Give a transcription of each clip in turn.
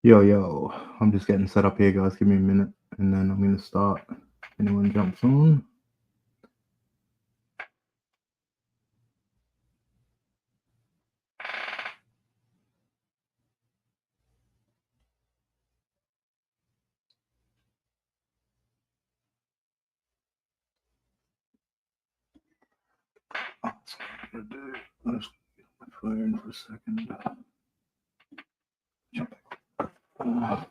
Yo, I'm just getting set up here, guys. Give me a minute, and then I'm going to start. Anyone jumps on? That's what I'm going to do. I'll just get my phone for a second. Jump back.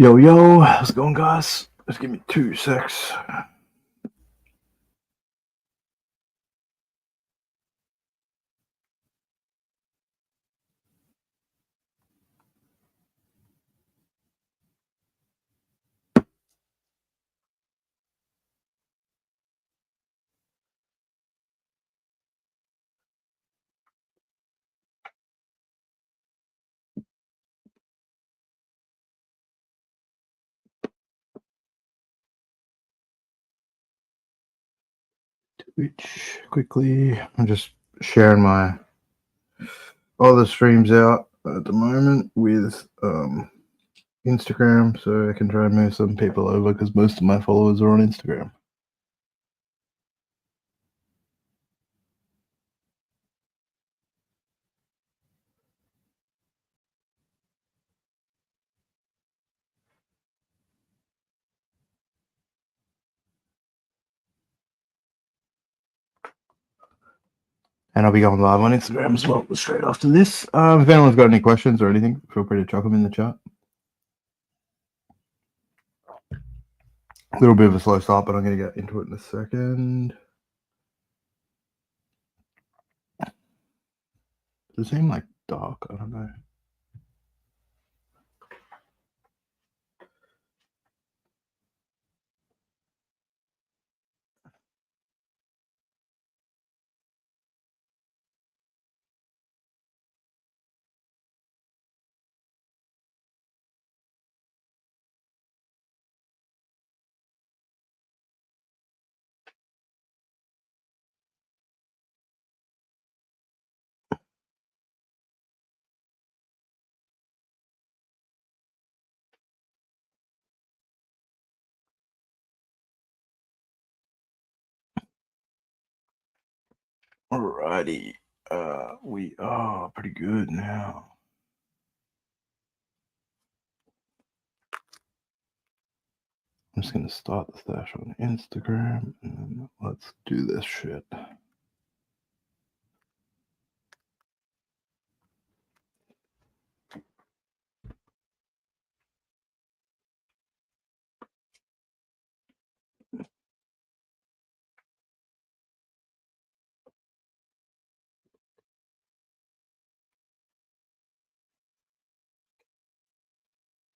Yo, how's it going, guys? Just give me 2 secs. Twitch quickly. I'm just sharing my other streams out at the moment with Instagram, so I can try and move some people over because most of my followers are on Instagram. And I'll be going live on Instagram as well straight after this. If anyone's got any questions or anything, feel free to chuck them in the chat. A little bit of a slow start, but I'm going to get into it in a second. Does it seem like dark? I don't know. Alrighty. We are pretty good now. I'm just going to start the stash on Instagram and let's do this shit.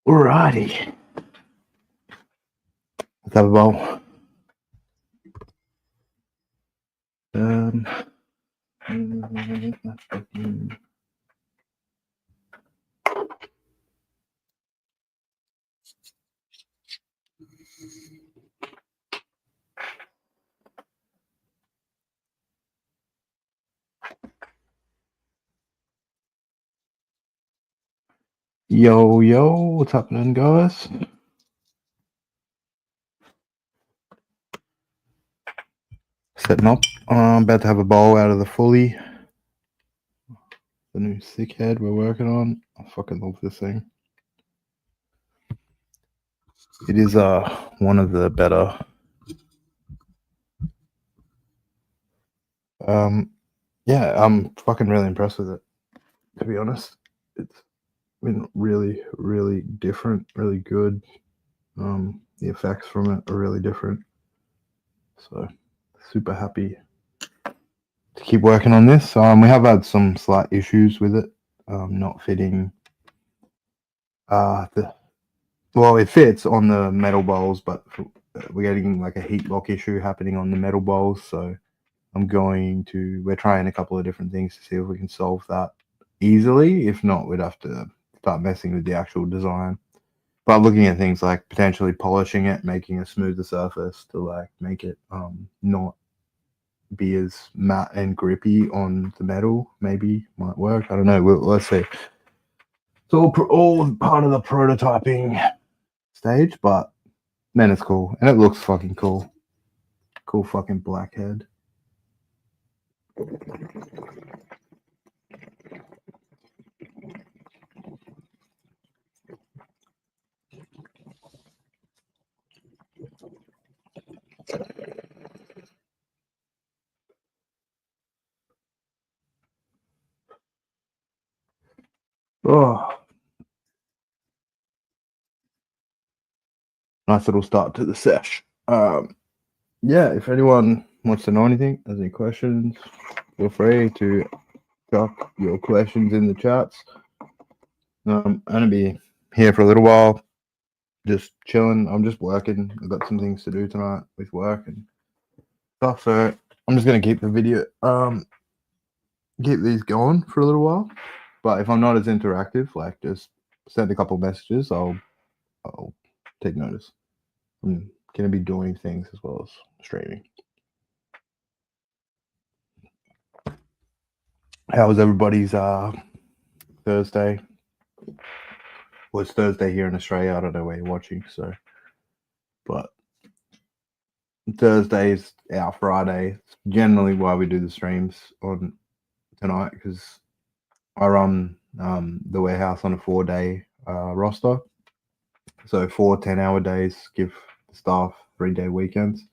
Alrighty. Let's have a bowl. Yo, what's happening, guys? Setting up. I'm about to have a bowl out of the fully. The new sick head we're working on. I fucking love this thing. It is one of the better yeah, I'm fucking really impressed with it, to be honest. It's been really, really different, really good. The effects from it are really different. So super happy to keep working on this. We have had some slight issues with it, not fitting. The Well, it fits on the metal bowls, but we're getting like a heat lock issue happening on the metal bowls. So we're trying a couple of different things to see if we can solve that easily. If not, we'd have to start messing with the actual design. But looking at things like potentially polishing it, making a smoother surface to like make it not be as matte and grippy on the metal, maybe might work. I don't know. Let's see. It's all part of the prototyping stage, but man, it's cool and it looks fucking cool. Cool fucking blackhead. Oh, nice little start to the sesh. Yeah, if anyone wants to know anything, has any questions, feel free to chuck your questions in the chats. I'm gonna be here for a little while, just chilling. I'm just working. I've got some things to do tonight with work and stuff, so I'm just gonna keep the video, keep these going for a little while. But if I'm not as interactive, like just send a couple messages, I'll take notice. I'm gonna be doing things as well as streaming. How was everybody's Thursday? Well, it's Thursday here in Australia. I don't know where you're watching, so but Thursday's our Friday. It's generally why we do the streams on tonight because I run the warehouse on a 4-day roster. So 4 10-hour days give the staff 3-day weekends.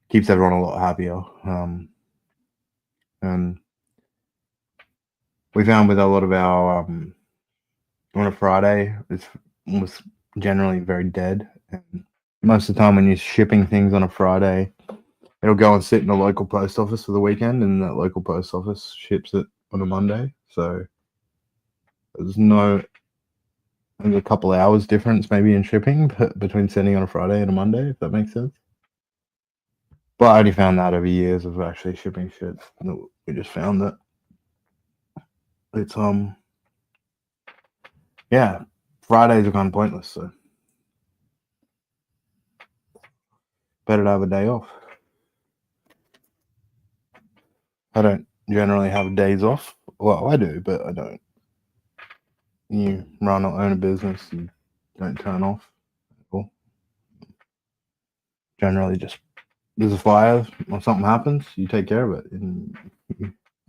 Keeps everyone a lot happier. And we found with a lot of our on a Friday, it was generally very dead. And most of the time when you're shipping things on a Friday, it'll go and sit in a local post office for the weekend, and that local post office ships it on a Monday. So there's a couple hours difference maybe in shipping between sending on a Friday and a Monday, if that makes sense. But I only found that over years of actually shipping shit. We just found that it's yeah, Fridays are kind of pointless. So better to have a day off. I don't generally have days off. Well, I do, but I don't. You run or own a business, you don't turn off. Well, generally, just there's a fire or something happens, you take care of it, and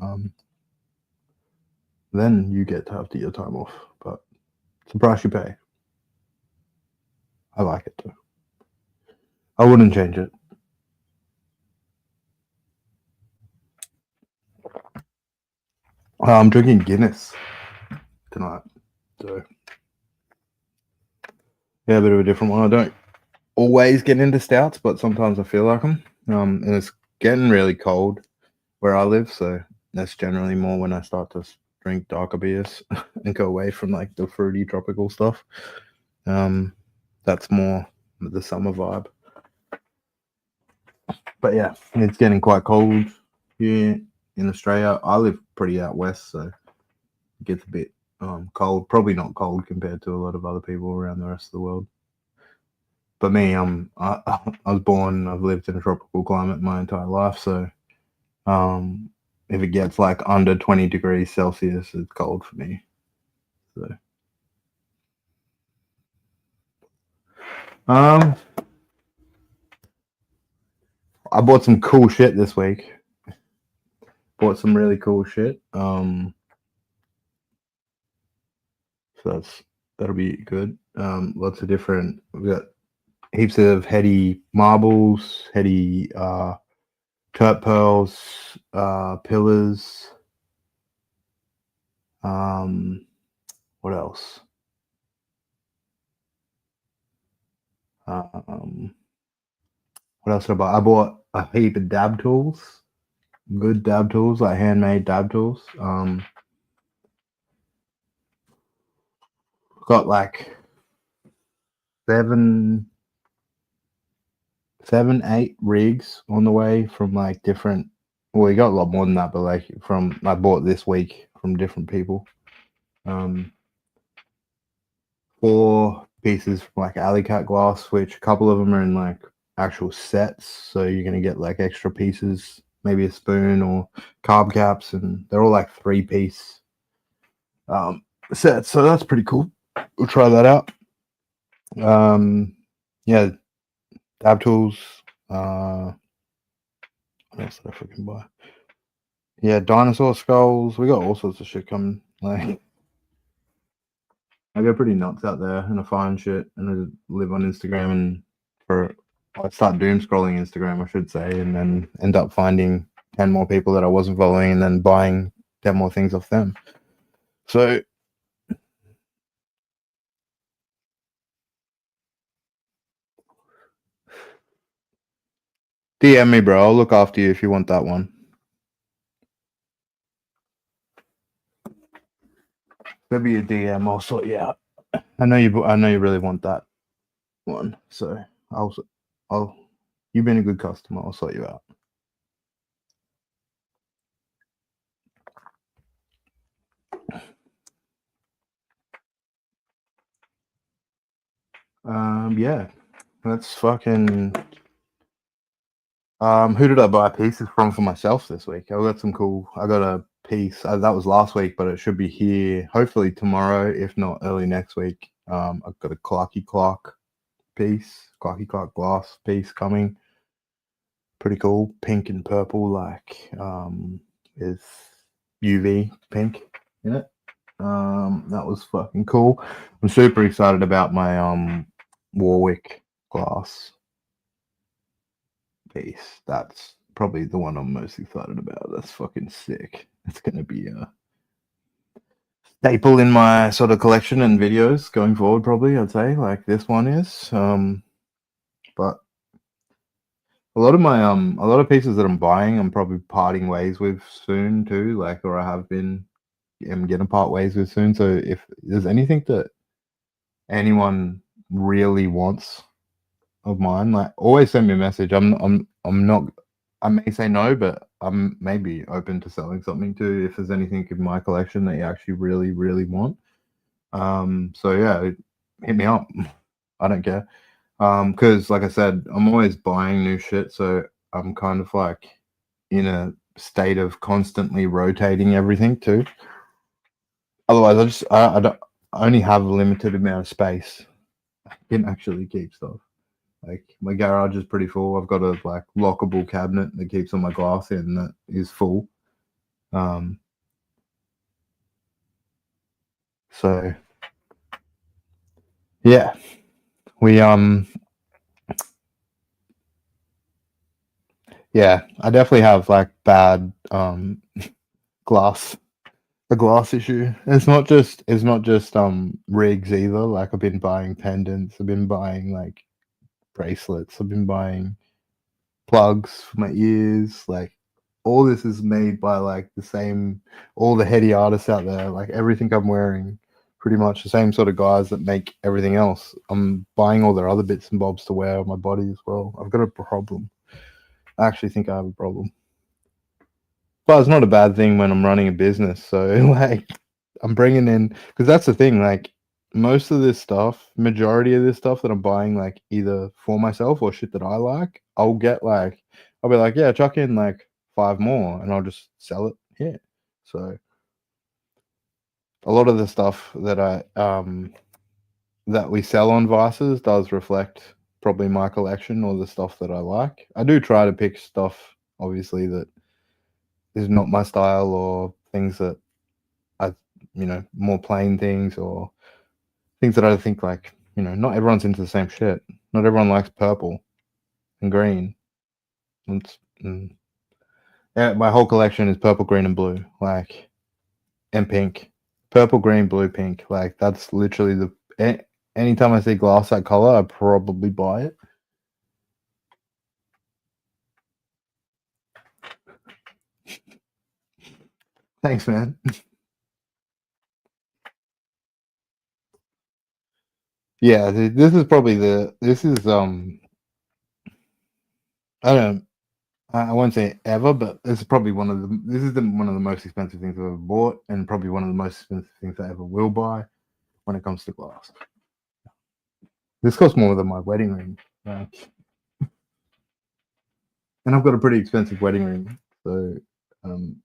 um, then you get to have your time off. But it's the price you pay. I like it too. I wouldn't change it. I'm drinking Guinness tonight, so yeah, a bit of a different one. I don't always get into stouts, but sometimes I feel like them. And it's getting really cold where I live, so that's generally more when I start to drink darker beers and go away from like the fruity tropical stuff. That's more the summer vibe. But yeah, it's getting quite cold here in Australia. I live pretty out west, so it gets a bit cold. Probably not cold compared to a lot of other people around the rest of the world. But me, I was born. I've lived in a tropical climate my entire life, so if it gets like under 20 degrees Celsius, it's cold for me. So, um, I bought some cool shit this week. Bought some really cool shit. So that'll be good. Lots of different. We got heaps of heady marbles, heady turp pearls, pillars. What else? What else did I buy? I bought a heap of dab tools. good dab tools, like handmade dab tools. Got like seven, 8 rigs on the way from like different. Well, we got a lot more than that, but like from I bought this week from different people. 4 pieces from like alley cat glass, which a couple of them are in like actual sets, so you're gonna get like extra pieces, maybe a spoon or carb caps, and they're all like 3-piece sets. So that's pretty cool. We'll try that out. Yeah, dab tools. What else did I freaking buy? Yeah, dinosaur skulls. We got all sorts of shit coming. Like, I go pretty nuts out there and I find shit and I live on Instagram and for I start doom scrolling Instagram, I should say, and then end up finding 10 more people that I wasn't following and then buying 10 more things off them. So DM me, bro. I'll look after you if you want that one. Maybe a DM. I'll sort you out. I know you. I know you really want that one. So I'll. You've been a good customer. I'll sort you out. Yeah. Let's fucking. Who did I buy pieces from for myself this week? I got some cool. I got a piece that was last week, but it should be here hopefully tomorrow, if not early next week. I've got a Clarky Clark piece, Clarky Clark glass piece coming. Pretty cool, pink and purple, like is UV pink in it. That was fucking cool. I'm super excited about my Warwick glass piece. That's probably the one I'm most excited about. That's fucking sick. It's gonna be a staple in my sort of collection and videos going forward. Probably, I'd say like this one is. But a lot of pieces that I'm buying, I'm probably parting ways with soon too. Like, or I have been, am gonna part ways with soon. So if there's anything that anyone really wants of mine, like always send me a message. I'm not. I may say no, but I'm maybe open to selling something too if there's anything in my collection that you actually really really want. So yeah, hit me up. I don't care. Because like I said, I'm always buying new shit, so I'm kind of like in a state of constantly rotating everything too. Otherwise, I don't I only have a limited amount of space. I can actually keep stuff. Like my garage is pretty full. I've got a like lockable cabinet that keeps all my glass in that is full. Um, so yeah, we yeah, I definitely have like bad glass a glass issue. It's not just rigs either. Like I've been buying pendants, I've been buying like bracelets, I've been buying plugs for my ears. Like all this is made by like the same, all the heady artists out there. Like everything I'm wearing, pretty much the same sort of guys that make everything else. I'm buying all their other bits and bobs to wear on my body as well. I've got a problem. I actually think I have a problem. But it's not a bad thing when I'm running a business. So like I'm bringing in because that's the thing. Like most of this stuff, majority of this stuff that I'm buying, like either for myself or shit that I like, I'll be like, yeah, chuck in like 5 more, and I'll just sell it here. So a lot of the stuff that I that we sell on Vices does reflect probably my collection or the stuff that I like. I do try to pick stuff, obviously, that is not my style or things that I, more plain things or things that I think like, not everyone's into the same shit. Not everyone likes purple and green. And yeah, my whole collection is purple, green, and blue, like, and pink. Purple, green, blue, pink. Like that's literally anytime I see glass that color, I probably buy it. Thanks, man. Yeah, this is probably this is I don't I won't say ever, but this is probably one of the most expensive things I've ever bought, and probably one of the most expensive things I ever will buy when it comes to glass. This costs more than my wedding ring, like, and I've got a pretty expensive wedding ring, so um,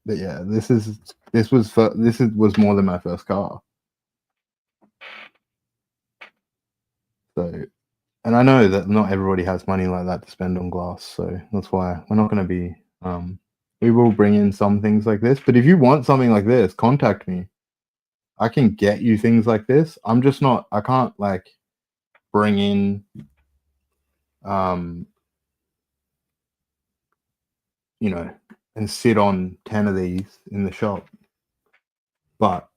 but yeah, was more than my first car, so. And I know that not everybody has money like that to spend on glass, so that's why we're not going to be. We will bring in some things like this, but if you want something like this, contact me. I can get you things like this. I'm just not. I can't like bring in, um, you know, and sit on 10 of these in the shop. But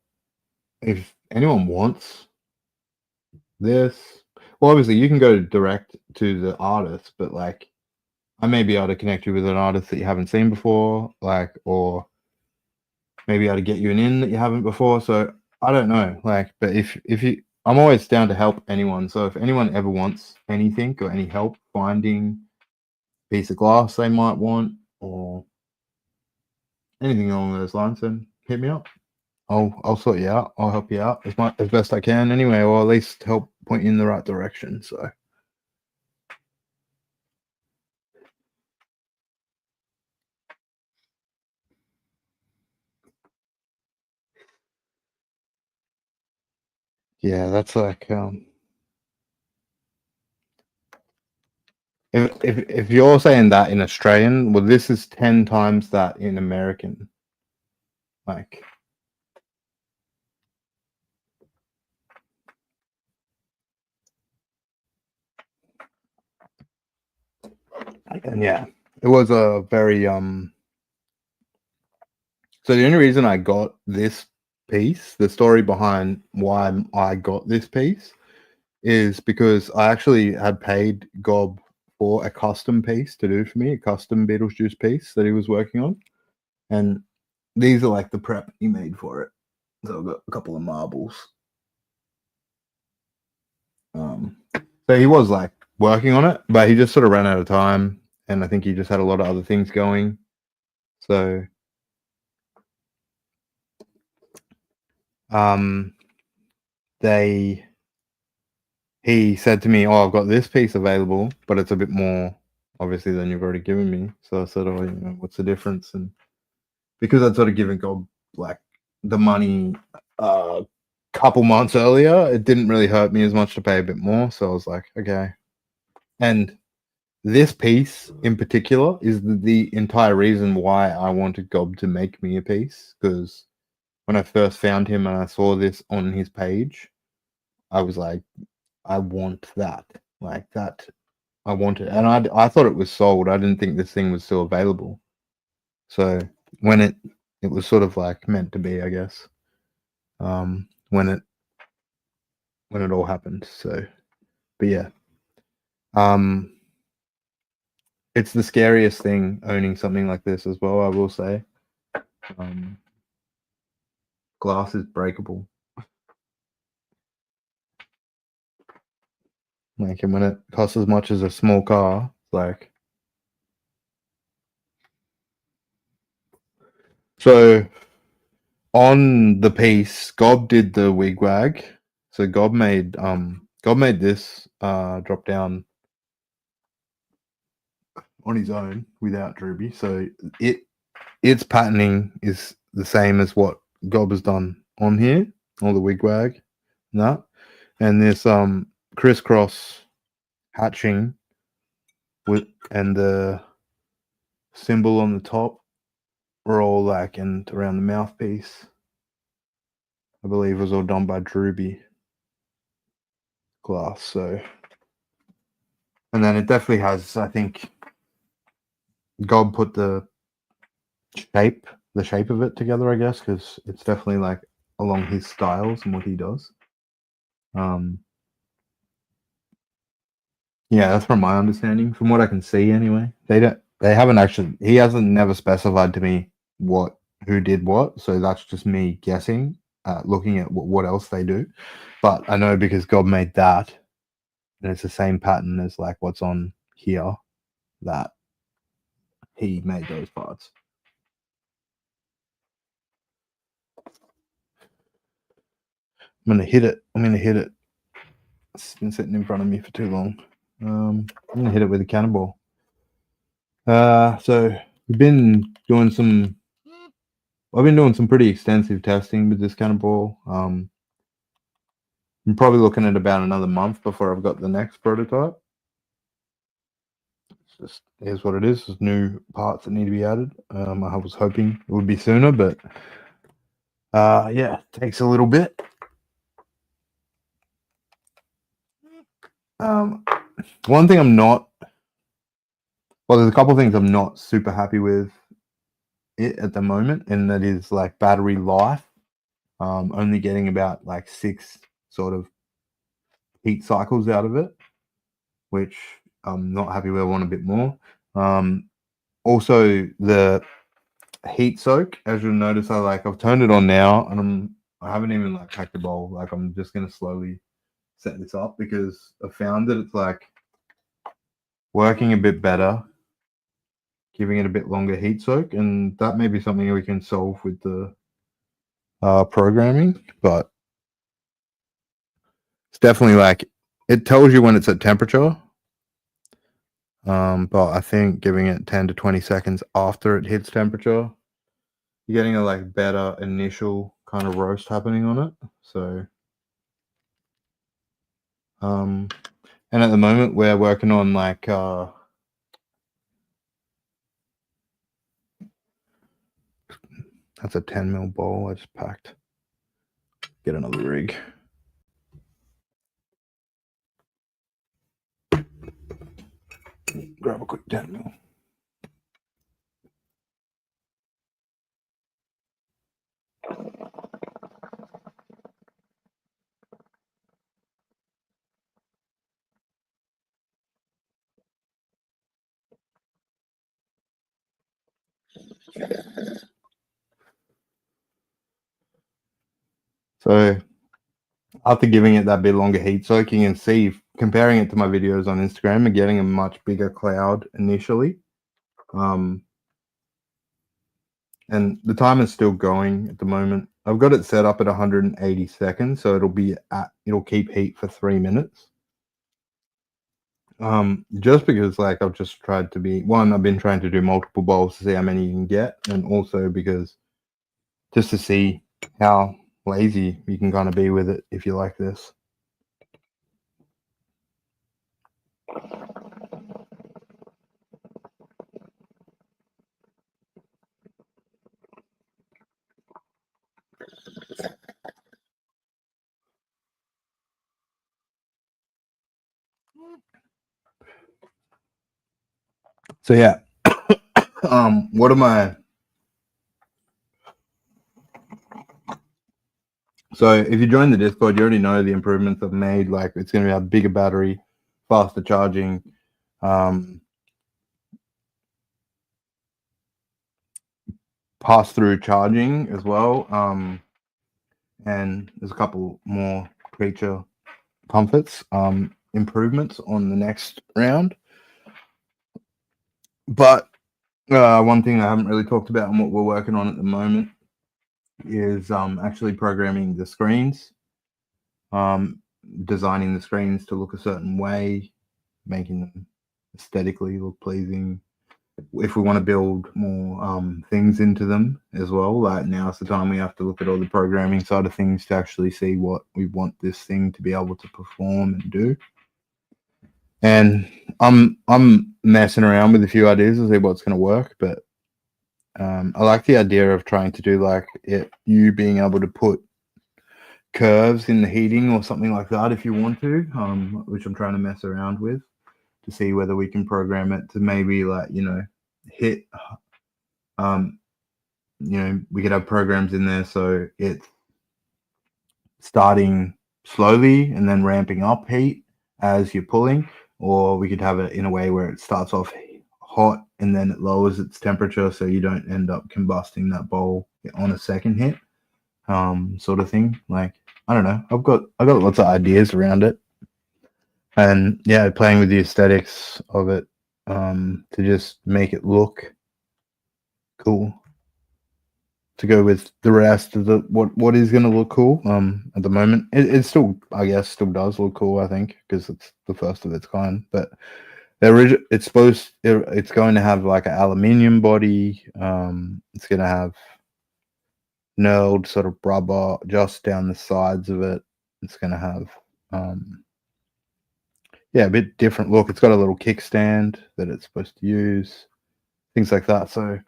if anyone wants this, well, obviously you can go direct to the artist, but like I may be able to connect you with an artist that you haven't seen before, like, or maybe able to get you an in that you haven't before. So I don't know, like, but if you, I'm always down to help anyone. So if anyone ever wants anything or any help finding a piece of glass they might want or anything along those lines, then hit me up. I'll sort you out. I'll help you out as best I can anyway, or at least help point you in the right direction. So yeah, that's like if you're saying that in Australian, well, this is 10 times that in American. Like, and yeah, it was a very So the only reason I got this piece, the story behind why I got this piece, is because I actually had paid Gob for a custom piece to do for me, a custom Beetlejuice piece that he was working on, and these are like the prep he made for it. So I've got a couple of marbles. So he was like working on it, but he just sort of ran out of time, and I think he just had a lot of other things going. So, um, they he said to me, "Oh, I've got this piece available, but it's a bit more obviously than you've already given me." So I said, "Oh, what's the difference?" And because I'd sort of given God like the money a couple months earlier, it didn't really hurt me as much to pay a bit more. So I was like, okay. And this piece in particular is the entire reason why I wanted Gob to make me a piece, because when I first found him and I saw this on his page, I was like, I want that. Like that. I wanted, and I thought it was sold. I didn't think this thing was still available. So when it was sort of like meant to be, I guess. When it all happened. So, but yeah, um, it's the scariest thing owning something like this as well. I will say, um, glass is breakable. Like, and when it costs as much as a small car, like, so on the piece, Gob did the wigwag. So Gob made this drop down on his own without Drooby. So its patterning is the same as what Gob has done on here, all the wigwag, and that, and this crisscross hatching with and the symbol on the top were all like and around the mouthpiece. I believe was all done by Drooby glass. So, and then it definitely has. I think Gob put shape, the shape of it together. I guess because it's definitely like along his styles and what he does. Um, yeah, that's from my understanding, from what I can see anyway. They don't. They haven't actually. He hasn't never specified to me who did what. So that's just me guessing, looking at what else they do. But I know because God made that, and it's the same pattern as like what's on here, that He made those parts. I'm gonna hit it. It's been sitting in front of me for too long. I'm gonna hit it with a cannonball. So we've been doing some. I've been doing some pretty extensive testing with this cannonball. I'm probably looking at about another month before I've got the next prototype. It's just here's what it is. There's new parts that need to be added. I was hoping it would be sooner, but yeah, it takes a little bit. One thing I'm not. Well, there's a couple of things I'm not super happy with it at the moment, and that is like battery life. Only getting about like 6 sort of heat cycles out of it, which I'm not happy with. I want a bit more. Also, the heat soak, as you'll notice, I've turned it on now, and I haven't even like hacked the bowl. Like I'm just gonna slowly set this up because I found that it's like working a bit better, giving it a bit longer heat soak, and that may be something we can solve with the programming. But it's definitely like it tells you when it's at temperature. But I think giving it 10 to 20 seconds after it hits temperature, you're getting a like better initial kind of roast happening on it. So, and at the moment we're working on like that's a 10 mil bowl I just packed. Get another rig. Grab a quick 10 mil. So after giving it that bit longer heat soak, you can see, comparing it to my videos on Instagram, and getting a much bigger cloud initially. And the timer is still going at the moment. I've got it set up at 180 seconds, so it'll keep heat for 3 minutes. Just because like I've just tried to be I've been trying to do multiple bowls to see how many you can get, and also because just to see how lazy you can kind of be with it if you like this. So yeah, what am I? So if you join the Discord, you already know the improvements I've made. Like it's going to have bigger battery, faster charging, pass-through charging as well, and there's a couple more creature comforts improvements on the next round. But one thing I haven't really talked about and what we're working on at the moment is actually programming the screens, designing the screens to look a certain way, making them aesthetically look pleasing. If we want to build more things into them as well, like now's the time we have to look at all the programming side of things to actually see what we want this thing to be able to perform and do. And I'm messing around with a few ideas to see what's going to work, but I like the idea of trying to do like you being able to put curves in the heating or something like that if you want to, which I'm trying to mess around with to see whether we can program it to maybe like hit we could have programs in there so it's starting slowly and then ramping up heat as you're pulling, or we could have it in a way where it starts off hot and then it lowers its temperature so you don't end up combusting that bowl on a second hit, sort of thing. Like, I don't know. I got lots of ideas around it, and yeah, playing with the aesthetics of it, to just make it look cool, to go with the rest of the what is going to look cool. At the moment, it still, I guess, still does look cool. I think because it's the first of its kind, but it's it's going to have like an aluminium body. It's going to have knurled sort of rubber just down the sides of it. It's going to have yeah, a bit different look. It's got a little kickstand that it's supposed to use, things like that. So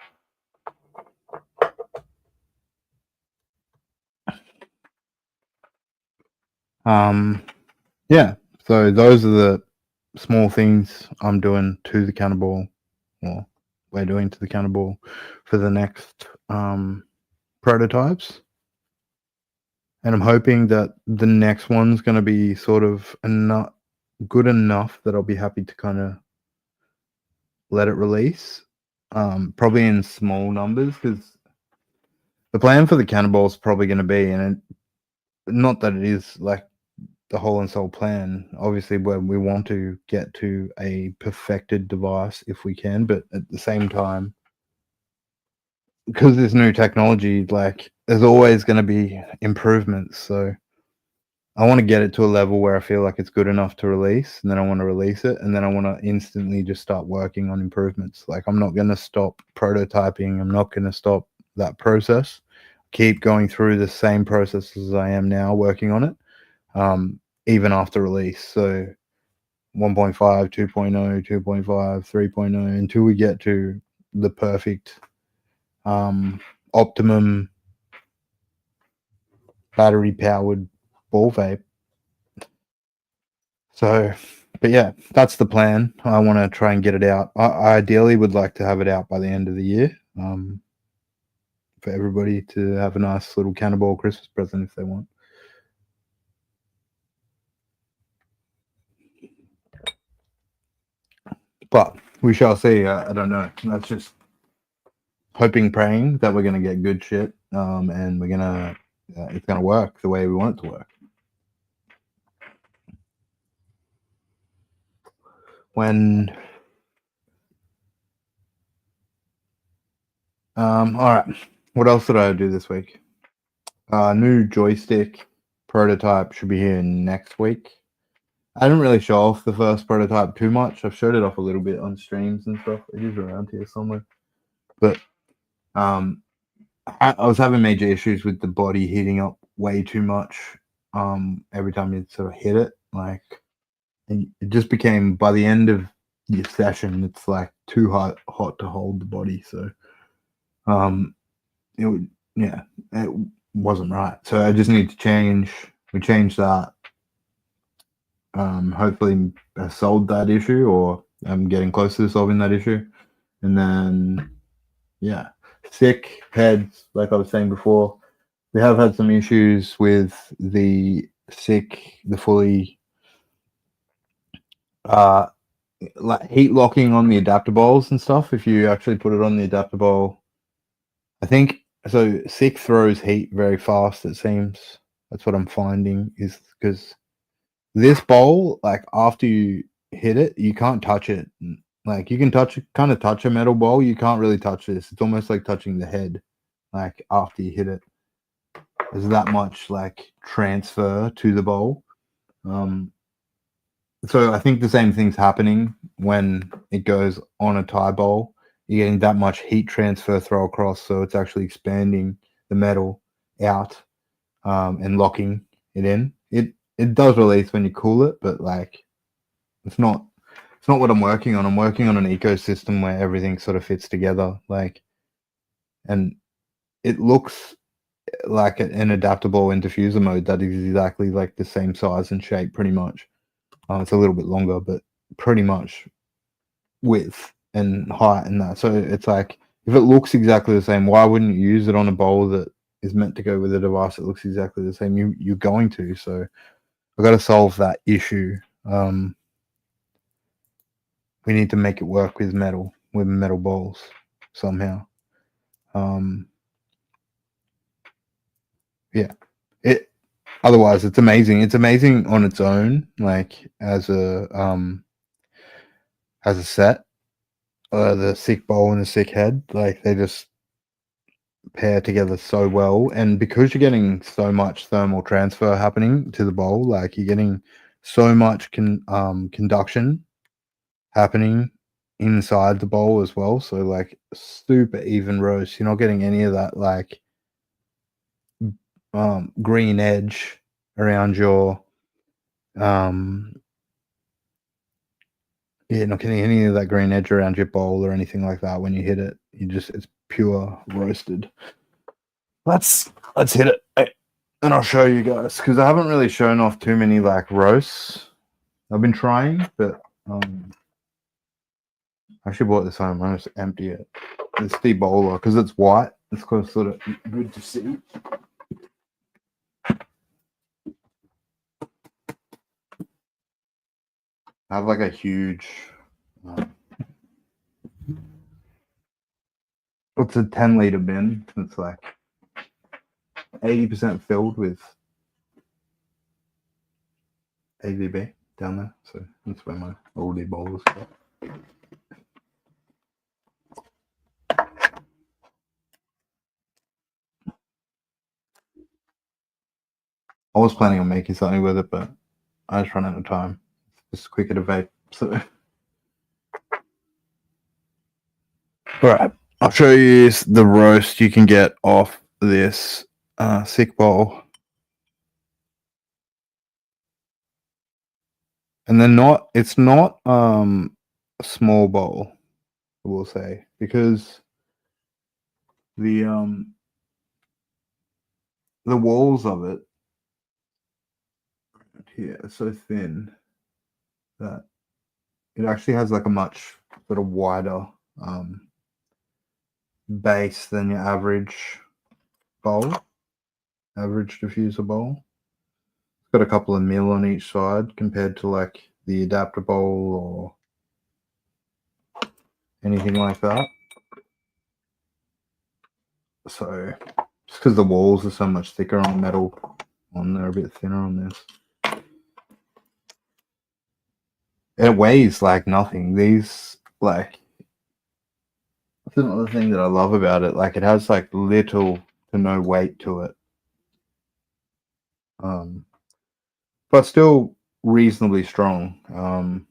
yeah, so those are the small things I'm doing to the cannonball, or we're doing to the cannonball for the next prototypes. And I'm hoping that the next one's going to be sort of good enough that I'll be happy to kind of let it release, probably in small numbers, because the plan for the cannonball is probably going to be, and not that it is like the whole and soul plan, obviously, where we want to get to a perfected device if we can, but at the same time, because there's new technology, like there's always going to be improvements. So I want to get it to a level where I feel like it's good enough to release, and then I want to release it, and then I want to instantly just start working on improvements. Like, I'm not going to stop prototyping. I'm not going to stop that process. Keep going through the same process as I am now, working on it, even after release. So 1.5, 2.0, 2.5, 3.0, until we get to the perfect optimum battery powered ball vape. So, but yeah, that's the plan. I want to try and get it out. I ideally would like to have it out by the end of the year, for everybody to have a nice little cannonball Christmas present if they want. But we shall see. I don't know. That's just hoping, praying that we're gonna get good shit, and it's gonna work the way we want it to work. All right. What else did I do this week? New joystick prototype should be here next week. I didn't really show off the first prototype too much. I've showed it off a little bit on streams and stuff. It is around here somewhere. But I was having major issues with the body heating up way too much every time you sort of hit it. Like, and it just became, by the end of your session, it's like too hot to hold the body. So it wasn't right. So I just need to change. We changed that. Hopefully I solved that issue, or I'm getting close to solving that issue. And then, yeah, sick heads, like I was saying before, we have had some issues with the fully like heat locking on the adapter bowls and stuff. If you actually put it on the adapter bowl, I think so. Sick throws heat very fast, it seems. That's what I'm finding, is because this bowl, like after you hit it, you can't touch it. Like, you can kind of touch a metal bowl. You can't really touch this. It's almost like touching the head. Like, after you hit it, there's that much like transfer to the bowl. So I think the same thing's happening when it goes on a tie bowl. You're getting that much heat transfer throw across, so it's actually expanding the metal out, and locking it in. It does release when you cool it, but like it's not what I'm working on. I'm working on an ecosystem where everything sort of fits together, like, and it looks like an adaptable interfuser mode that is exactly like the same size and shape, pretty much. It's a little bit longer, but pretty much width and height and that. So it's like, if it looks exactly the same, why wouldn't you use it on a bowl that is meant to go with a device that looks exactly the same? You're going to. So I've got to solve that issue. We need to make it work with metal. with metal bowls somehow. Yeah, it. Otherwise, it's amazing. It's amazing on its own, like as a set. The sick bowl and the sick head, like they just pair together so well. And because you're getting so much thermal transfer happening to the bowl, like you're getting so much conduction happening inside the bowl as well. So like super even roast. You're not getting any of that like green edge around your yeah, not getting any of that green edge around your bowl or anything like that when you hit it. It's pure roasted. Let's hit it. And I'll show you guys because I haven't really shown off too many like roasts. I've been trying, but I actually bought this home. I'm just empty it. It's the bowler because it's white. It's kind of sort of good to see. I have like a huge. It's a 10-liter bin. It's like 80% filled with AVB down there. So that's where my oldie bowlers go. I was planning on making something with it, but I just ran out of time. It's just quicker to vape. So, all right, I'll show you the roast you can get off this sick bowl. And then it's not a small bowl, I will say, because the walls of it here are so thin that it actually has like a much sort of wider base than your average bowl, average diffuser bowl. It's got a couple of mil on each side compared to like the adapter bowl or anything like that. So just because the walls are so much thicker on metal, they're a bit thinner on this. It weighs like nothing. These like that's another thing that I love about it. Like it has like little to no weight to it. But still reasonably strong.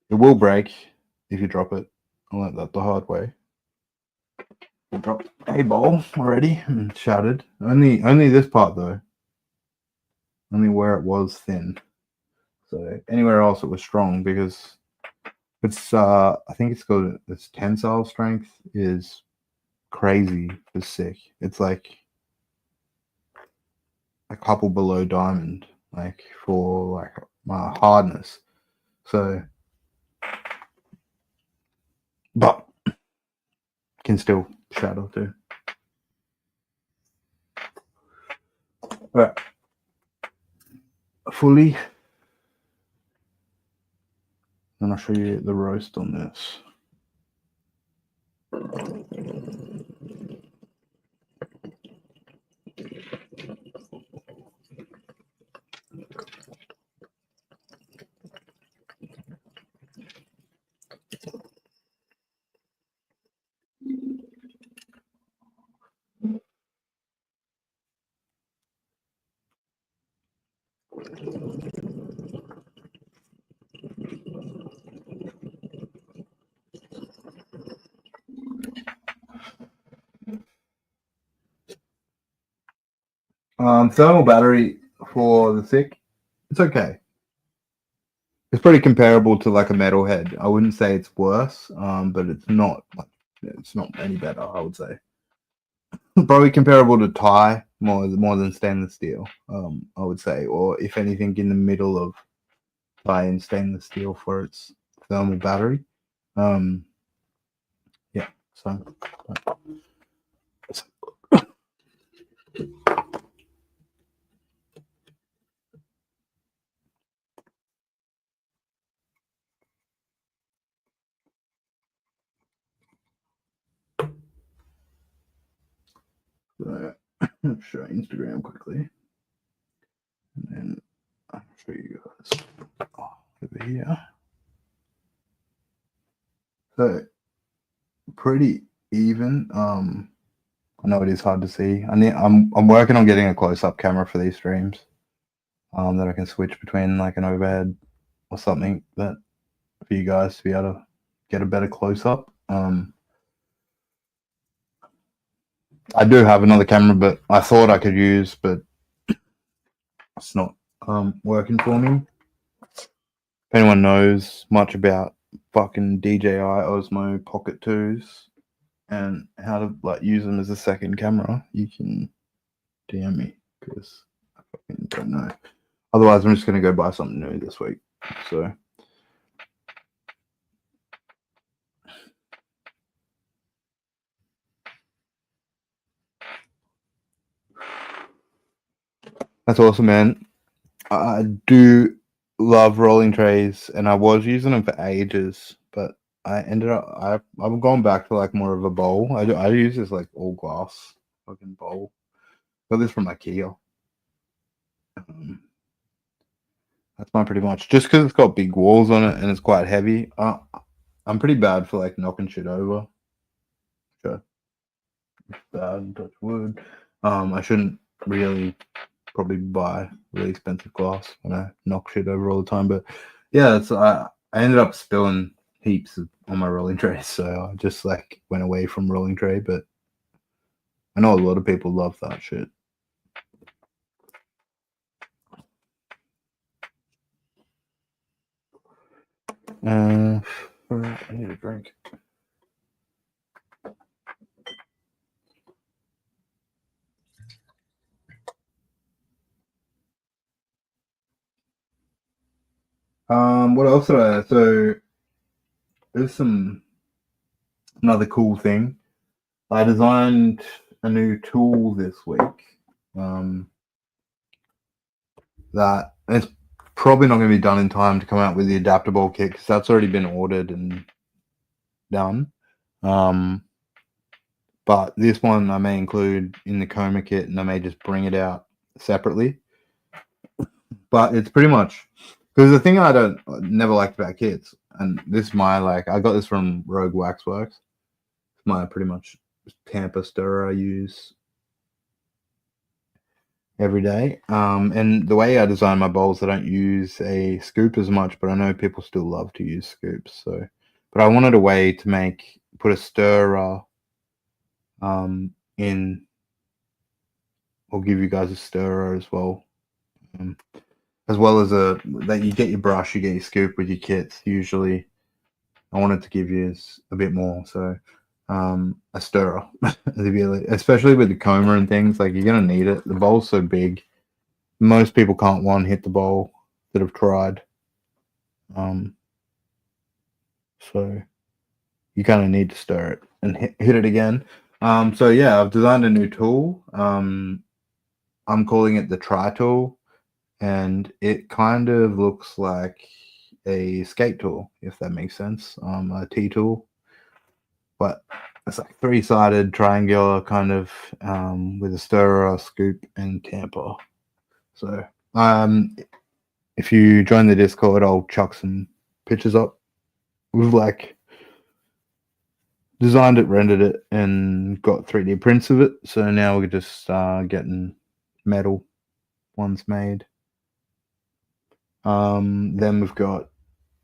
It will break if you drop it. I learned that the hard way. I dropped a bowl already and shattered. Only this part though. Only where it was thin. So anywhere else it was strong because it's I think it's got its tensile strength is crazy for sick. It's like a couple below diamond, like for like my hardness. So, but can still shatter too. Right, fully. Then I'll show you the roast on this. Thermal battery for the thick, it's okay. It's pretty comparable to like a metalhead. I wouldn't say it's worse, but it's not any better. I would say probably comparable to Thai more than stainless steel. I would say, or if anything, in the middle of Thai and stainless steel for its thermal battery. Yeah. So. So I'll show Instagram quickly, and then I'll show you guys over here. So pretty even. I know it is hard to see. I'm working on getting a close-up camera for these streams. That I can switch between like an overhead or something that for you guys to be able to get a better close-up. I do have another camera, but I thought I could use, but it's not working for me. If anyone knows much about fucking DJI Osmo Pocket 2s and how to like use them as a second camera, you can DM me because I fucking don't know. Otherwise, I'm just gonna go buy something new this week. So that's awesome, man. I do love rolling trays, and I was using them for ages, but I ended up I'm going back to like more of a bowl. I use this like all glass fucking bowl. Got this from IKEA. That's mine pretty much. Just because it's got big walls on it and it's quite heavy. I'm pretty bad for like knocking shit over. Sure. Bad, touch wood. I shouldn't really probably buy really expensive glass when I knock shit over all the time. But yeah, I ended up spilling heaps on my rolling tray, so I just like went away from rolling tray. But I know a lot of people love that shit. I need a drink. What else did I? So there's another cool thing. I designed a new tool this week. That it's probably not going to be done in time to come out with the adaptable kit because that's already been ordered and done. But this one I may include in the Coma kit, and I may just bring it out separately. But it's pretty much because the thing I never liked about kits, and this is my I got this from Rogue Waxworks. It's my pretty much Tampa stirrer I use every day. And the way I design my bowls, I don't use a scoop as much, but I know people still love to use scoops. So, but I wanted a way to put a stirrer in. I'll give you guys a stirrer as well. As well as that you get your brush, you get your scoop with your kits. Usually, I wanted to give you a bit more. So, a stirrer, especially with the Coma and things, like you're gonna need it. The bowl's so big. Most people can't one hit the bowl that have tried. So you kind of need to stir it and hit it again. So yeah, I've designed a new tool. I'm calling it the Tri Tool, and it kind of looks like a skate tool, if that makes sense. A T tool, but it's like three-sided triangular kind of with a stirrer, scoop, and tamper. So if you join the Discord, I'll chuck some pictures up. We've designed it, rendered it, and got 3D prints of it. So now we're just getting metal ones made. Then we've got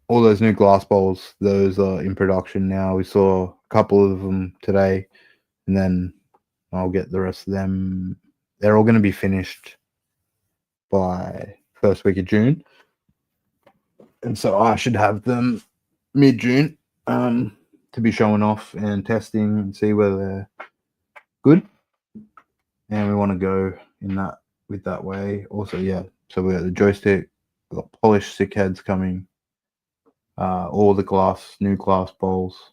all those new glass bowls. Those are in production now. We saw a couple of them today, and then I'll get the rest of them. They're all going to be finished by first week of June. And so I should have them mid-June to be showing off and testing and see whether they're good. And we want to go with that way. Also, yeah. So we got the joystick, we got polished stick heads coming, all the new glass bowls,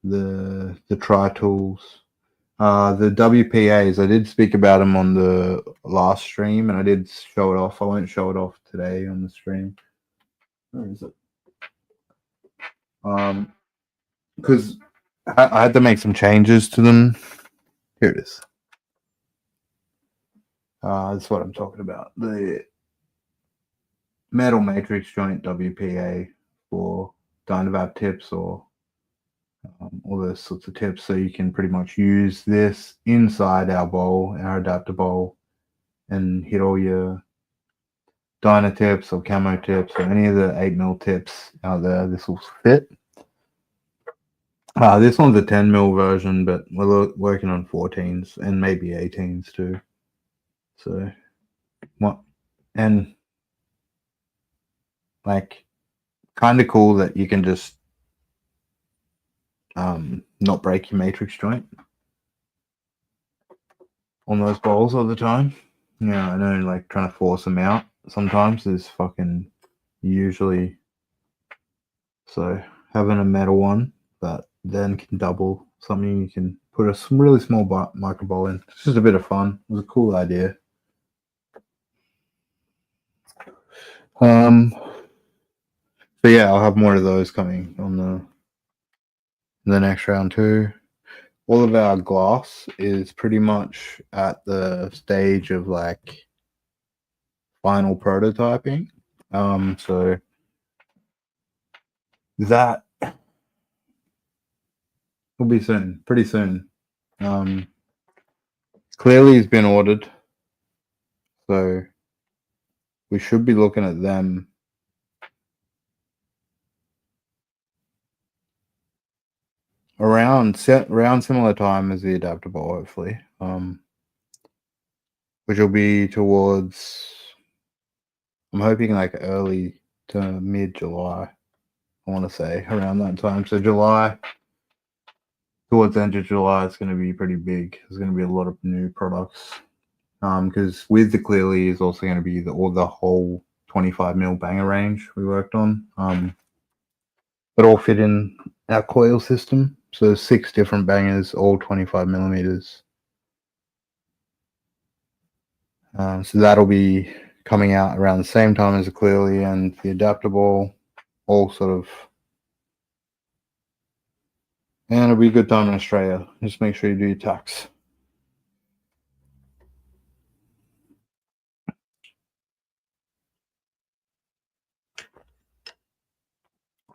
the Tri Tools, the WPAs. I did speak about them on the last stream, and I did show it off. I won't show it off today on the stream. Where is it? Because I had to make some changes to them Here it is. That's what I'm talking about. The metal matrix joint WPA for Dynavap tips or all those sorts of tips. So you can pretty much use this inside our bowl, our adapter bowl, and hit all your Dyna tips or camo tips or any of the 8mm tips out there. This will fit. This one's a 10mm version, but we're working on 14s and maybe 18s too. So, what? And like, kind of cool that you can just not break your matrix joint on those bowls all the time. Yeah, I know, like trying to force them out sometimes is fucking usually. So having a metal one that then can double something you can put a really small micro bowl in. It's just a bit of fun. It was a cool idea. So yeah, I'll have more of those coming on the next round too. All of our glass is pretty much at the stage of like final prototyping. So that will be soon, pretty soon. Clearly has been ordered, so we should be looking at them around similar time as the adaptable, hopefully. Which will be towards, I'm hoping like early to mid July. I want to say around that time. So July, towards the end of July, it's going to be pretty big. There's going to be a lot of new products. Because with the Clearly is also going to be the whole 25mm banger range we worked on. But all fit in our coil system. So 6 different bangers, all 25mm. So that'll be coming out around the same time as the Clearly and the adaptable, all sort of. And it'll be a good time in Australia. Just make sure you do your tax.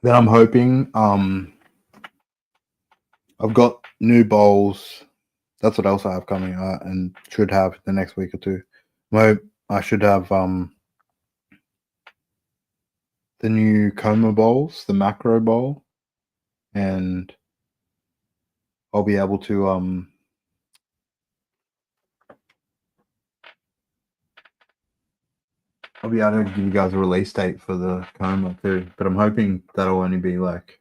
Then I'm hoping I've got new bowls. That's what else I have coming and should have the next week or two. I should have the new Coma bowls, the macro bowl, and I'll be able to I'll be able to give you guys a release date for the Coma too. But I'm hoping that'll only be like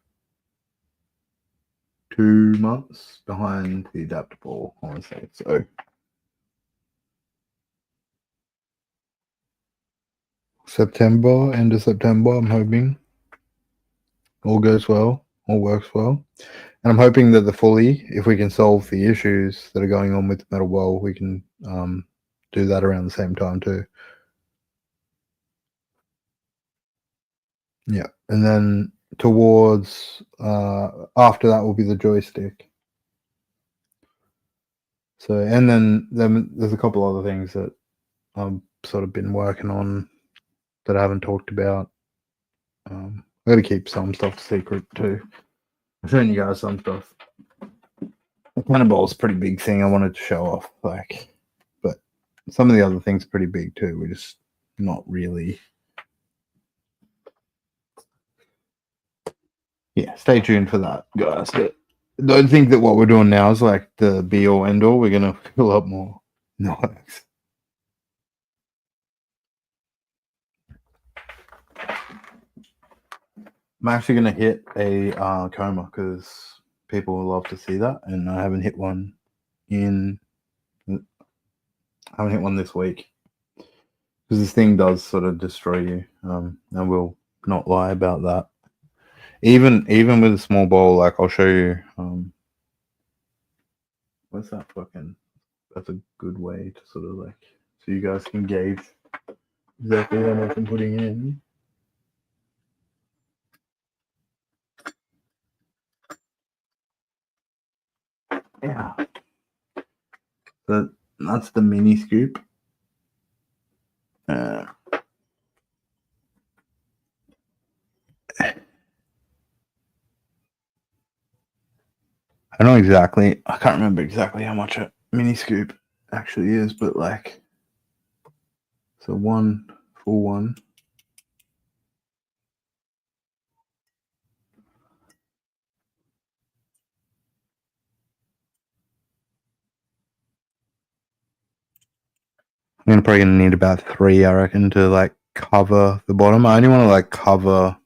2 months behind the adaptable, I want to say. So September, end of September, I'm hoping. All goes well, all works well. And I'm hoping that the fully, if we can solve the issues that are going on with the metal bowl, we can do that around the same time too. Yeah. And then towards after that will be the joystick. So, and then there's a couple other things that I've sort of been working on that I haven't talked about. I got to keep some stuff secret too. I'm showing you guys some stuff. The cannonball's a pretty big thing I wanted to show off, like, but some of the other things are pretty big too. We're just not really. Yeah, stay tuned for that, guys. But don't think that what we're doing now is like the be all end all. We're gonna fill up more. No. I'm actually gonna hit a coma because people will love to see that, and I haven't hit one this week because this thing does sort of destroy you. I will not lie about that. Even with a small bowl, like I'll show you. What's that fucking? That's a good way to sort of like, so you guys can gauge exactly how much I'm putting in. Yeah. But that's the mini scoop. I don't know exactly. I can't remember exactly how much a mini scoop actually is, but like, so one full one. I'm probably gonna need about 3, I reckon, to like cover the bottom. I only want to like cover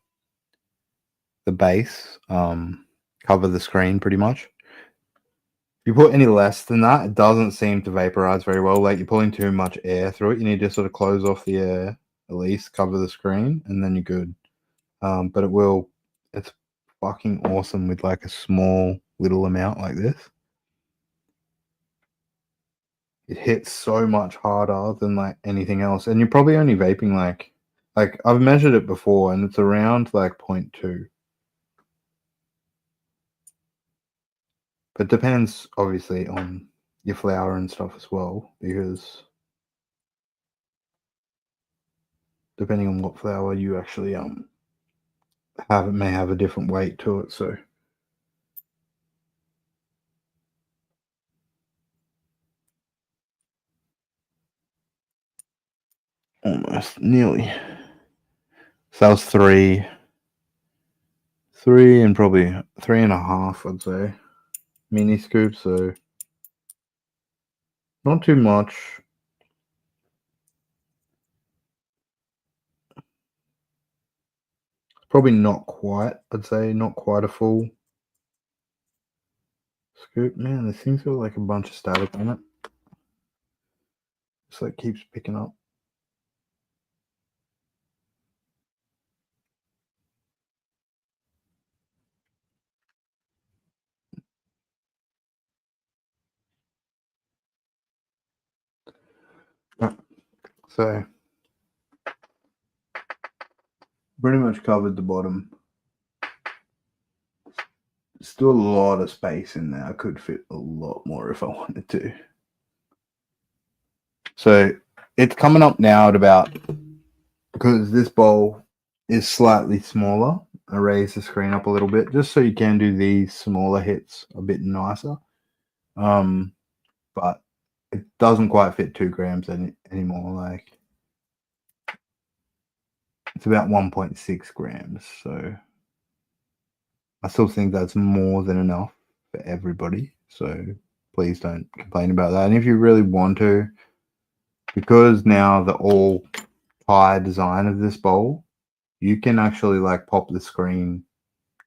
the base, cover the screen pretty much. If you put any less than that, it doesn't seem to vaporize very well. Like you're pulling too much air through it. You need to sort of close off the air, at least cover the screen, and then you're good. But it's fucking awesome with like a small little amount like this. It hits so much harder than like anything else. And you're probably only vaping like I've measured it before and it's around like 0.2. But it depends obviously on your flower and stuff as well, because depending on what flower you actually have, it may have a different weight to it. So almost nearly. So that was three and probably 3.5, I'd say, mini scoop. So not too much. Probably not quite. I'd say not quite a full scoop. Man, this thing's got like a bunch of static on it. Just like keeps picking up. So pretty much covered the bottom. Still a lot of space in there. I could fit a lot more if I wanted to. So it's coming up now at about, because this bowl is slightly smaller, I raise the screen up a little bit just so you can do these smaller hits a bit nicer. But it doesn't quite fit 2 grams anymore. Like it's about 1.6 grams. So I still think that's more than enough for everybody. So please don't complain about that. And if you really want to, because now the all pie design of this bowl, you can actually like pop the screen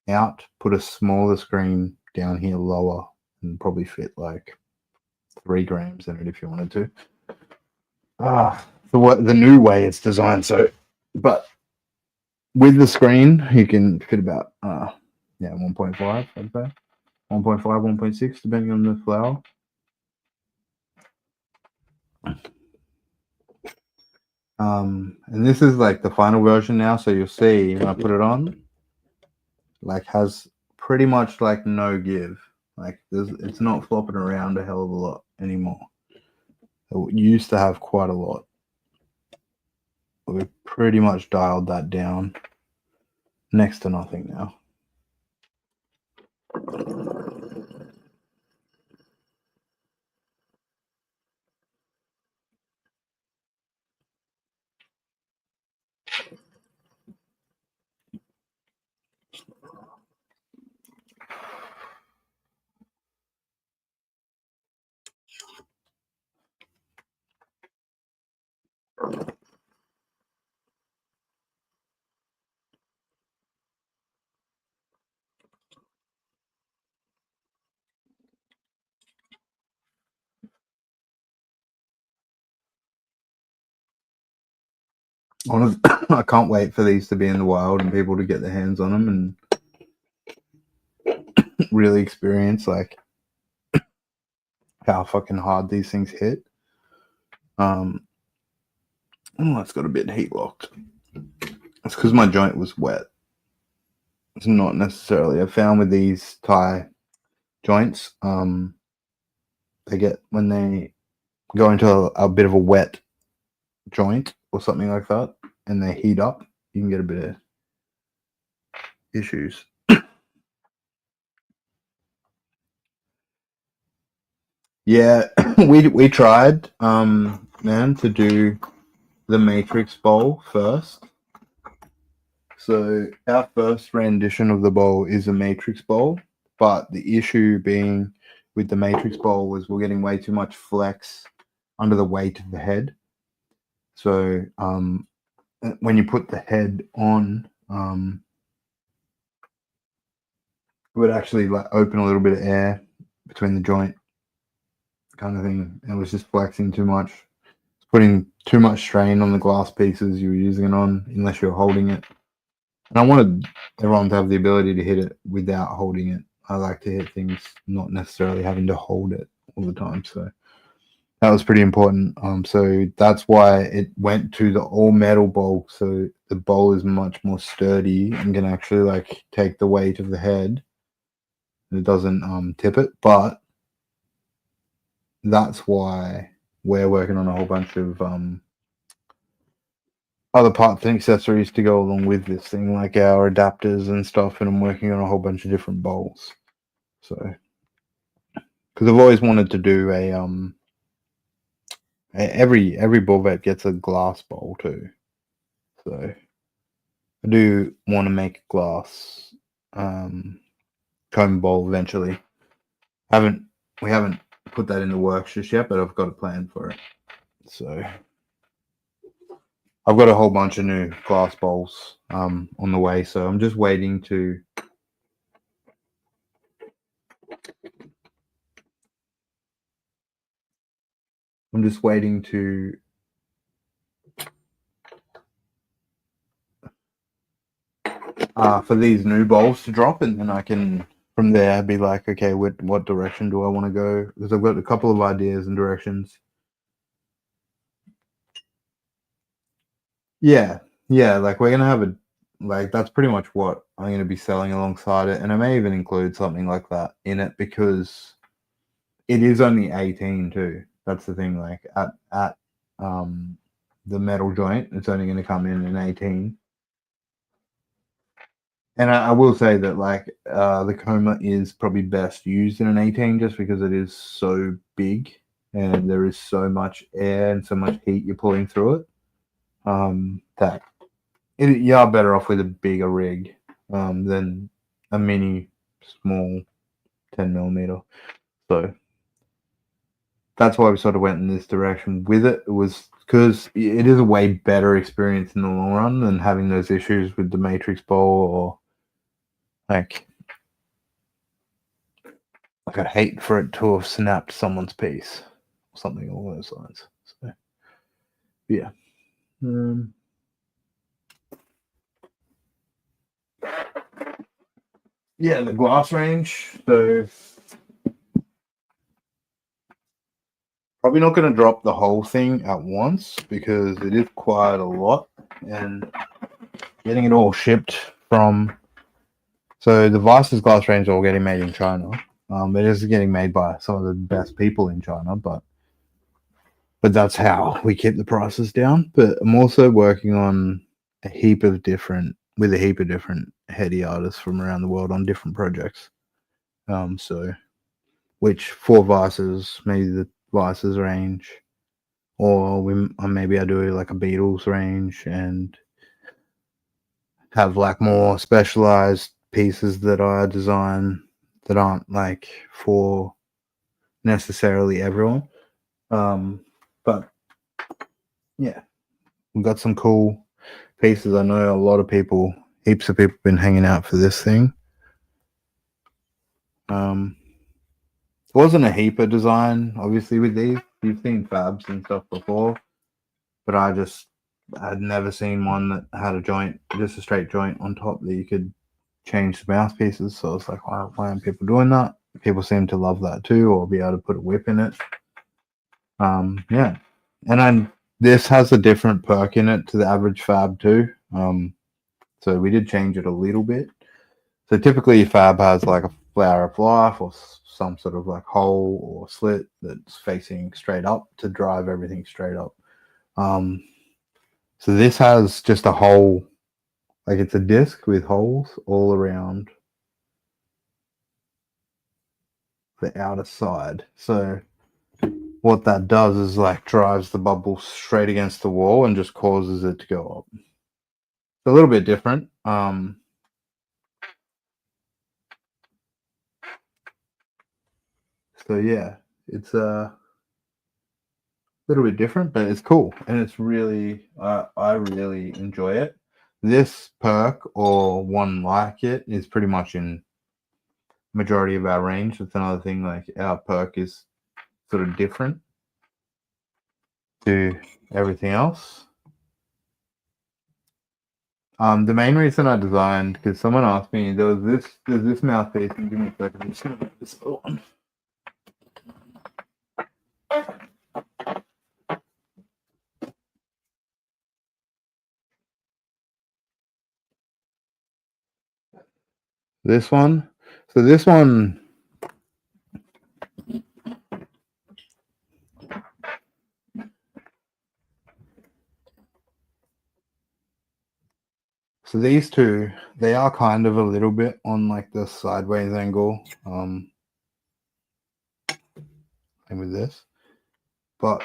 out, put a smaller screen down here lower, and probably fit like 3 grams in it if you wanted to. The new way it's designed. So, but with the screen, you can fit about 1.5, I'd say 1.5, 1.6, depending on the flower. And this is like the final version now, so you'll see when I put it on, like has pretty much like no give. Like it's not flopping around a hell of a lot anymore. It used to have quite a lot. We've pretty much dialed that down. Next to nothing now. Honestly, I can't wait for these to be in the wild and people to get their hands on them and really experience like how fucking hard these things hit. It's got a bit heat locked. It's because my joint was wet. It's not necessarily. I found with these Thai joints, they get when they go into a bit of a wet joint or something like that, and they heat up, you can get a bit of issues. Yeah, we tried, man, to do the Matrix bowl first. So our first rendition of the bowl is a Matrix bowl, but the issue being with the Matrix bowl was we're getting way too much flex under the weight of the head. So when you put the head on, it would actually like open a little bit of air between the joint, kind of thing. It was just flexing too much. It's putting too much strain on the glass pieces you were using it on, unless you're holding it. And I wanted everyone to have the ability to hit it without holding it. I like to hit things not necessarily having to hold it all the time. So that was pretty important. So that's why it went to the all metal bowl. So the bowl is much more sturdy and can actually like take the weight of the head. It doesn't tip it, but that's why we're working on a whole bunch of other parts and accessories to go along with this thing, like our adapters and stuff. And I'm working on a whole bunch of different bowls. So, because I've always wanted to do every ball vet gets a glass bowl too. So I do want to make a glass comb bowl eventually. We haven't put that in the works just yet, but I've got a plan for it. So I've got a whole bunch of new glass bowls on the way. So I'm just waiting to for these new bowls to drop, and then I can from there be like, okay, what direction do I want to go? Because I've got a couple of ideas and directions. Yeah, like we're gonna have that's pretty much what I'm gonna be selling alongside it, and I may even include something like that in it because it is only 18 too. That's the thing. Like at the metal joint, it's only going to come in an 18. And I will say that like the coma is probably best used in an 18 just because it is so big and there is so much air and so much heat you're pulling through it. That you are better off with a bigger rig than a mini small 10mm. So that's why we sort of went in this direction with it. It was because it is a way better experience in the long run than having those issues with the Matrix bowl or like I'd hate for it to have snapped someone's piece or something along those lines. So yeah. Yeah, the glass range. So probably not going to drop the whole thing at once because it is quite a lot, and getting it all shipped from. So the Vice's glass range are all getting made in China. It is getting made by some of the best people in China, but that's how we keep the prices down. But I'm also working on a heap of different heady artists from around the world on different projects. So which for Vices, maybe the Vices range, or maybe I do like a Beatles range and have like more specialized pieces that I design that aren't like for necessarily everyone. But yeah, we've got some cool pieces. I know a lot of heaps of people been hanging out for this thing. It wasn't a heap of design, obviously, with these. You've seen fabs and stuff before, but I'd never seen one that had just a straight joint on top that you could change the mouthpieces. So I was like, why aren't people doing that? People seem to love that too, or be able to put a whip in it. Yeah. And then this has a different perk in it to the average fab too. So we did change it a little bit. So typically your fab has like a flower of life or some sort of like hole or slit that's facing straight up to drive everything straight up. So this has just a hole, like it's a disc with holes all around the outer side. So what that does is like drives the bubble straight against the wall and just causes it to go up. It's a little bit different. So yeah, it's a little bit different, but it's cool and it's really I really enjoy it. This perk or one like it is pretty much in majority of our range. That's another thing, like our perk is sort of different to everything else. The main reason I designed, because someone asked me, there's this mouthpiece, and give me a second, I'm just gonna put this on. This one. So this one, so these two, they are kind of a little bit on like the sideways angle. And with this, but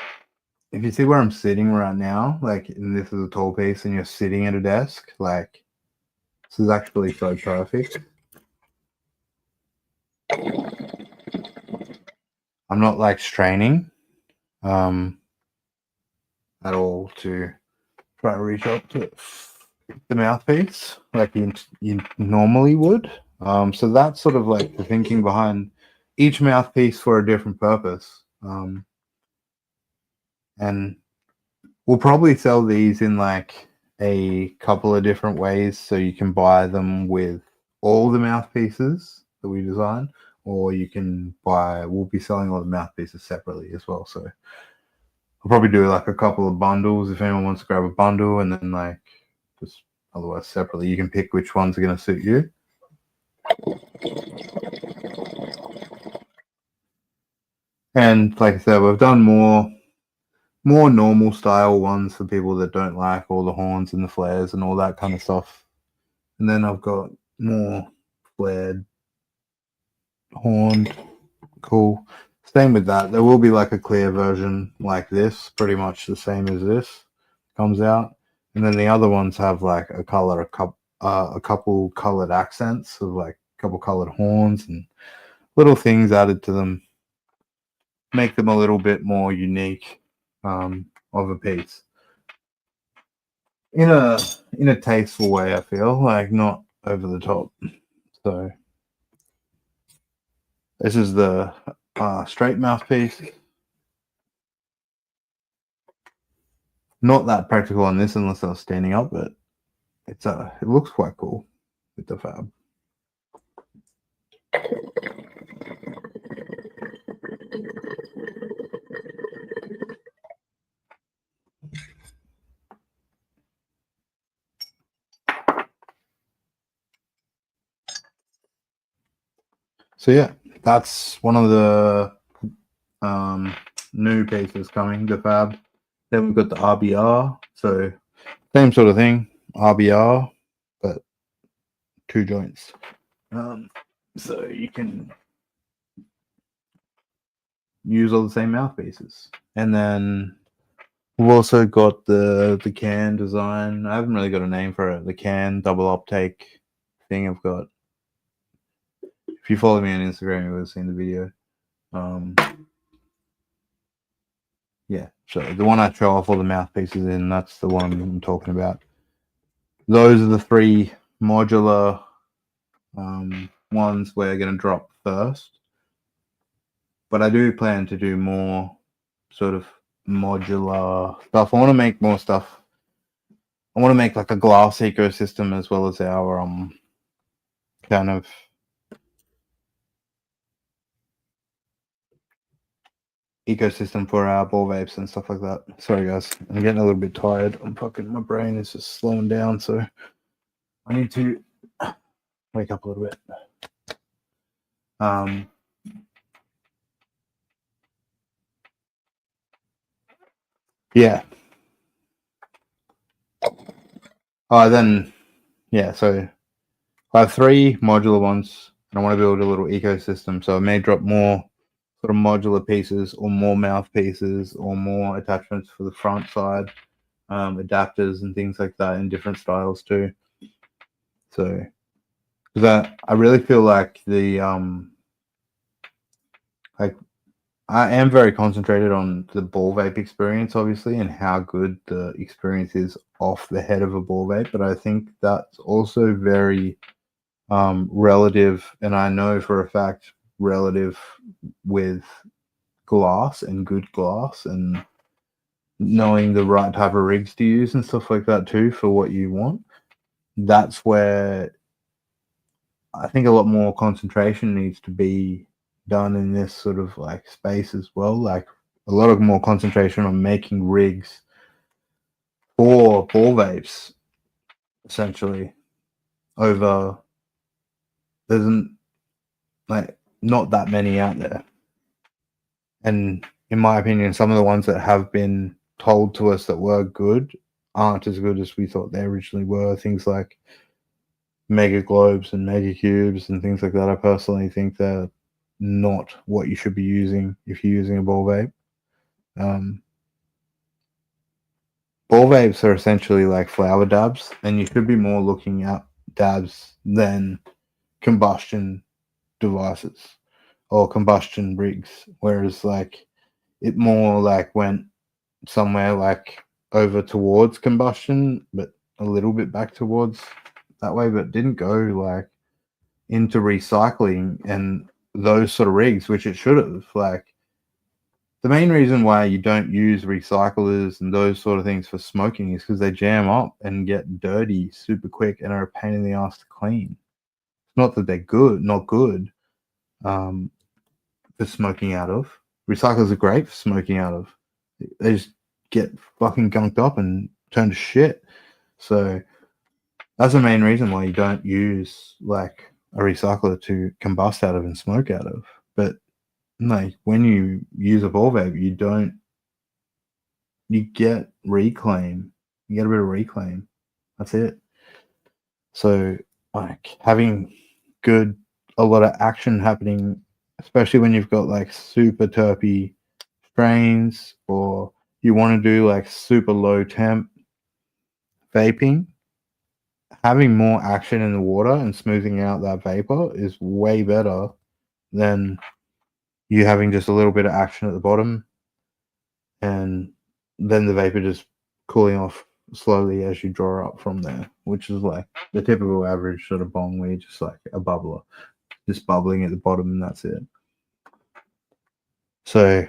if you see where I'm sitting right now, like this is a tall piece and you're sitting at a desk, like this is actually so perfect. I'm not like straining at all to try to reach up to the mouthpiece like you normally would. So that's sort of like the thinking behind each mouthpiece for a different purpose. And we'll probably sell these in like a couple of different ways, so you can buy them with all the mouthpieces that we design, or you can buy. We'll be selling all the mouthpieces separately as well. So I'll probably do like a couple of bundles if anyone wants to grab a bundle, and then like just otherwise separately, you can pick which ones are going to suit you. And like I said, we've done more normal style ones for people that don't like all the horns and the flares and all that kind of stuff. And then I've got more flared, horned, cool. Same with that. There will be like a clear version like this, pretty much the same as this comes out. And then the other ones have like a couple colored accents of like a couple colored horns and little things added to them, make them a little bit more unique of a piece. In a tasteful way, I feel like not over the top. So this is the straight mouthpiece. Not that practical on this unless I was standing up, but it looks quite cool with the fab. So yeah, that's one of the new pieces coming, the fab. Then we've got the RBR, so same sort of thing, RBR, but 2 joints. So you can use all the same mouthpieces. And then we've also got the can design. I haven't really got a name for it. The can double uptake thing I've got. If you follow me on Instagram, you would have seen the video. Yeah, so the one I show off all the mouthpieces in, that's the one I'm talking about. Those are the 3 modular ones we're going to drop first. But I do plan to do more sort of modular stuff. I want to make more stuff. I want to make like a glass ecosystem as well as our kind of ecosystem for our ball vapes and stuff like that. Sorry guys, I'm getting a little bit tired. My brain is just slowing down, so I need to wake up a little bit. Um, yeah. Then yeah. So I have 3 modular ones, and I want to build a little ecosystem. So I may drop more sort of modular pieces, or more mouthpieces, or more attachments for the front side, adapters and things like that in different styles too. So that I really feel like like I am very concentrated on the ball vape experience, obviously, and how good the experience is off the head of a ball vape. But I think that's also very relative, and I know for a fact relative with glass and good glass, and knowing the right type of rigs to use and stuff like that too for what you want. That's where I think a lot more concentration needs to be done in this sort of like space as well. Like a lot of more concentration on making rigs for ball vapes, essentially. Over There's like not that many out there, and in my opinion, some of the ones that have been told to us that were good aren't as good as we thought they originally were. Things like mega globes and mega cubes and things like that. I personally think they're not what you should be using if you're using a ball vape. Um, Ball vapes are essentially like flower dabs, and you should be more looking at dabs than combustion devices or combustion rigs. Whereas like it more like went somewhere like over towards combustion, but a little bit back towards that way, but didn't go like into recycling and those sort of rigs, which it should have. Like the main reason why you don't use recyclers and those sort of things for smoking is because they jam up and get dirty super quick and are a pain in the ass to clean. Not that they're not good um, for smoking out of. Recyclers are great for smoking out of. They just get fucking gunked up and turn to shit. So that's the main reason why you don't use like a recycler to combust out of and smoke out of. But like when you use a ball vape, you get reclaim. You get a bit of reclaim. That's it. So like having a lot of action happening, especially when you've got like super terpy strains, or you want to do like super low temp vaping, having more action in the water and smoothing out that vapor is way better than you having just a little bit of action at the bottom and then the vapor just cooling off slowly as you draw up from there, which is like the typical average sort of bong where you're just like a bubbler, just bubbling at the bottom and that's it. So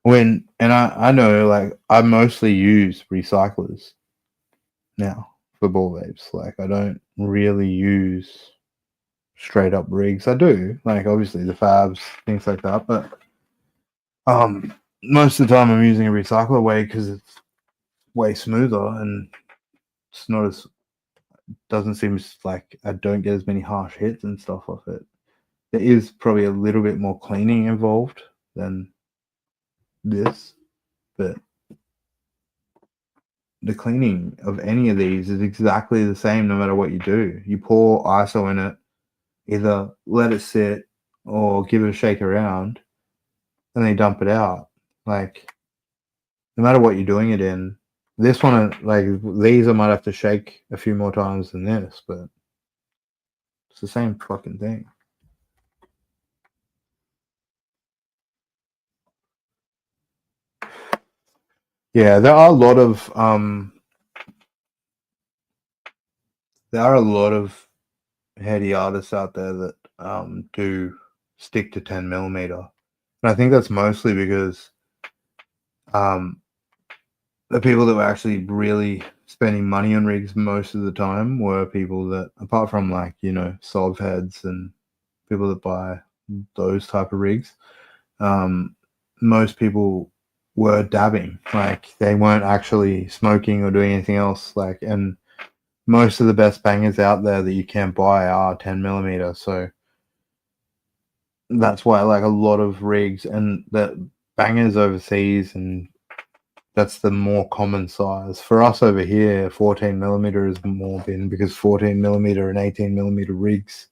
I know like I mostly use recyclers now for ball vapes. Like I don't really use straight up rigs. I do, like obviously the fabs, things like that, but most of the time I'm using a recycler way because it's way smoother and it's not as doesn't seem like I don't get as many harsh hits and stuff off it. There is probably a little bit more cleaning involved than this, but the cleaning of any of these is exactly the same no matter what you do. You pour ISO in it, either let it sit or give it a shake around, and then you dump it out. Like no matter what you're doing it in, this one like these I might have to shake a few more times than this, but it's the same fucking thing. Yeah, there are a lot of heady artists out there that do stick to 10 millimeter, and I think that's mostly because um, the people that were actually really spending money on rigs most of the time were people that, apart from like solve heads and people that buy those type of rigs, most people were dabbing. Like they weren't actually smoking or doing anything else. Like, and most of the best bangers out there that you can buy are 10 millimeter. So that's why like a lot of rigs and the bangers overseas, and that's the more common size. For us over here, 14mm is more bin because 14mm and 18mm rigs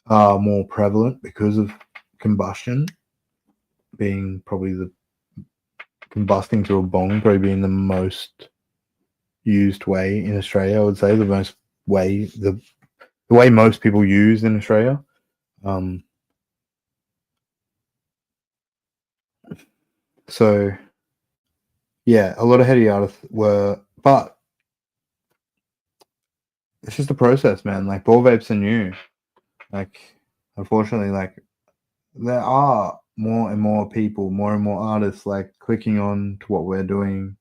are more prevalent because of combustion being probably the combusting through a bong probably being the most used way in Australia. I would say the way most people use in Australia. So yeah, a lot of heady artists were, but it's just a process, man. Like ball vapes are new. Like unfortunately, like there are more and more people, more and more artists like clicking on to what we're doing,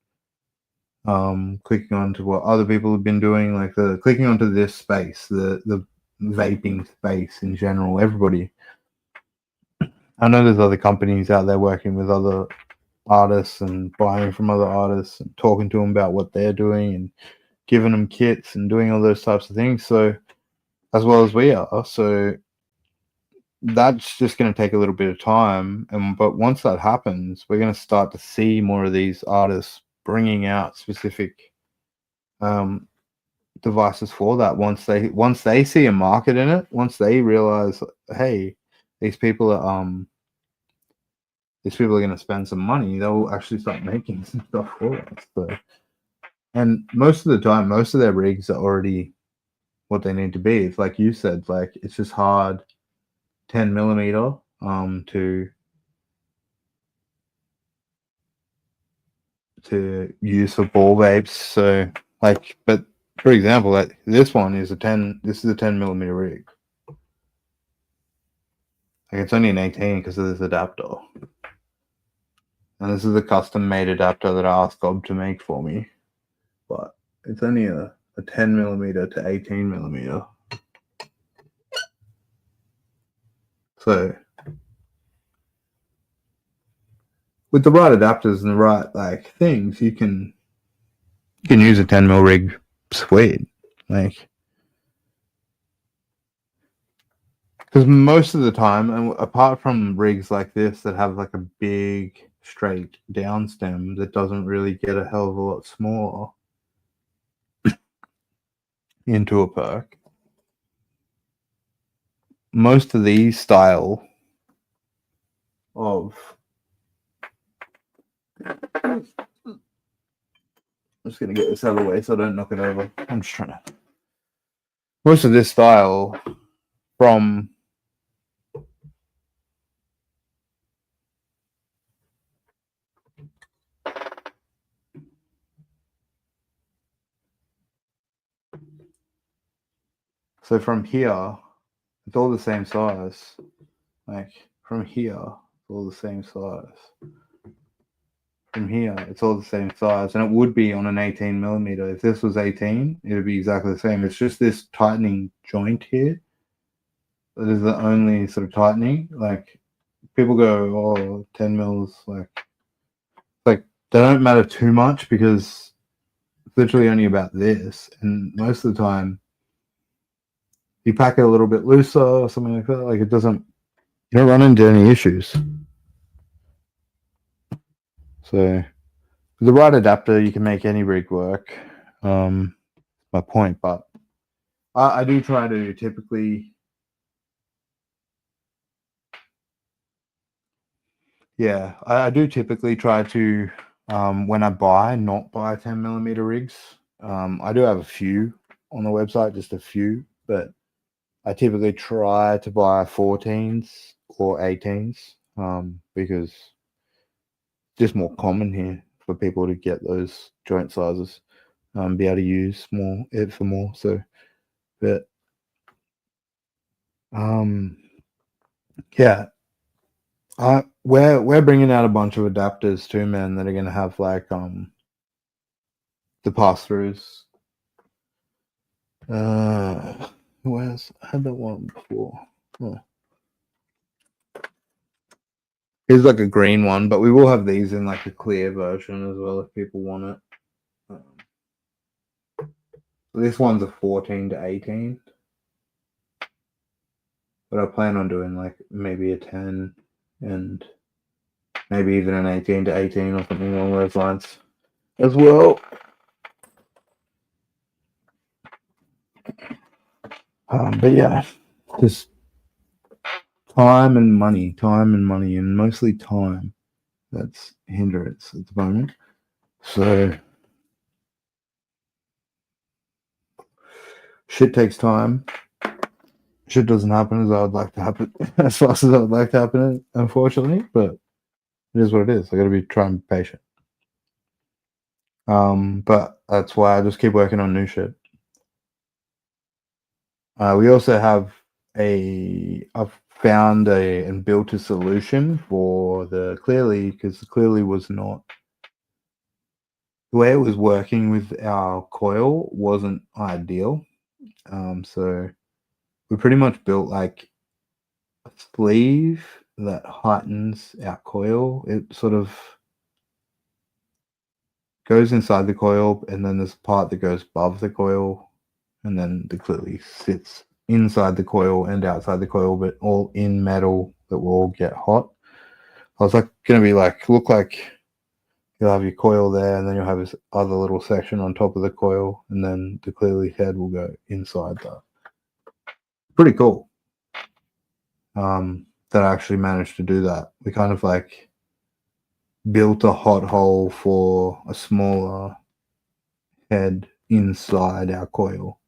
clicking on to what other people have been doing, like the clicking onto this space, the vaping space in general. Everybody. I know there's other companies out there working with other artists and buying from other artists and talking to them about what they're doing and giving them kits and doing all those types of things. So as well as we are. So that's just going to take a little bit of time. But once that happens, we're going to start to see more of these artists bringing out specific devices for that. Once they see a market in it, once they realize, hey, these people are going to spend some money, they'll actually start making some stuff for us. So, and most of the time, most of their rigs are already what they need to be. It's like you said, like it's just hard 10mm to use for ball vapes. So like, but for example, like this one is this is a 10mm rig. Like it's only an 18 because of this adapter. And this is a custom made adapter that I asked Gob to make for me. But it's only a 10mm to 18mm. So with the right adapters and the right like things, you can use a 10mm rig sweet. Like because most of the time, and apart from rigs like this that have like a big straight down stem that doesn't really get a hell of a lot smaller into a perk, most of these style of I'm just gonna get this out of the way so I don't knock it over. I'm just trying to most of this style from so from here it's all the same size. Like from here it's all the same size. From here it's all the same size, and it would be on an 18mm. If this was 18, it would be exactly the same. It's just this tightening joint here that is the only sort of tightening. Like people go, oh, 10 mils, like they don't matter too much because it's literally only about this, and most of the time you pack it a little bit looser or something like that, like it doesn't, you don't run into any issues. So with the right adapter, you can make any rig work. My point, but I do try to typically, yeah, I do typically try to, when I buy, not buy 10mm rigs. I do have a few on the website, just a few, but I typically try to buy 14s or 18s because just more common here for people to get those joint sizes, be able to use it for more. So, but yeah, we're bringing out a bunch of adapters too, man, that are gonna have like the pass throughs. Where's I had that one before? Oh. Here's like a green one, but we will have these in like a clear version as well if people want it. This one's a 14 to 18. but I plan on doing like maybe a 10 and maybe even an 18 to 18 or something along those lines as well. But yeah, just time and money, and mostly time. That's hindrance at the moment. So shit takes time. Shit doesn't happen as I would like to happen, as fast as I would like to happen, unfortunately. But it is what it is. I got to be trying to be patient. But that's why I just keep working on new shit. We also have I've found and built a solution for the Clearly, because the Clearly was not, the way it was working with our coil wasn't ideal. So we pretty much built like a sleeve that heightens our coil. It sort of goes inside the coil, and then there's a part that goes above the coil, and then the Clearly sits inside the coil and outside the coil, but all in metal that will all get hot. I was like, going to be like, look like you'll have your coil there, and then you'll have this other little section on top of the coil, and then the Clearly head will go inside that. Pretty cool. That I actually managed to do that. We kind of like built a hot hole for a smaller head inside our coil.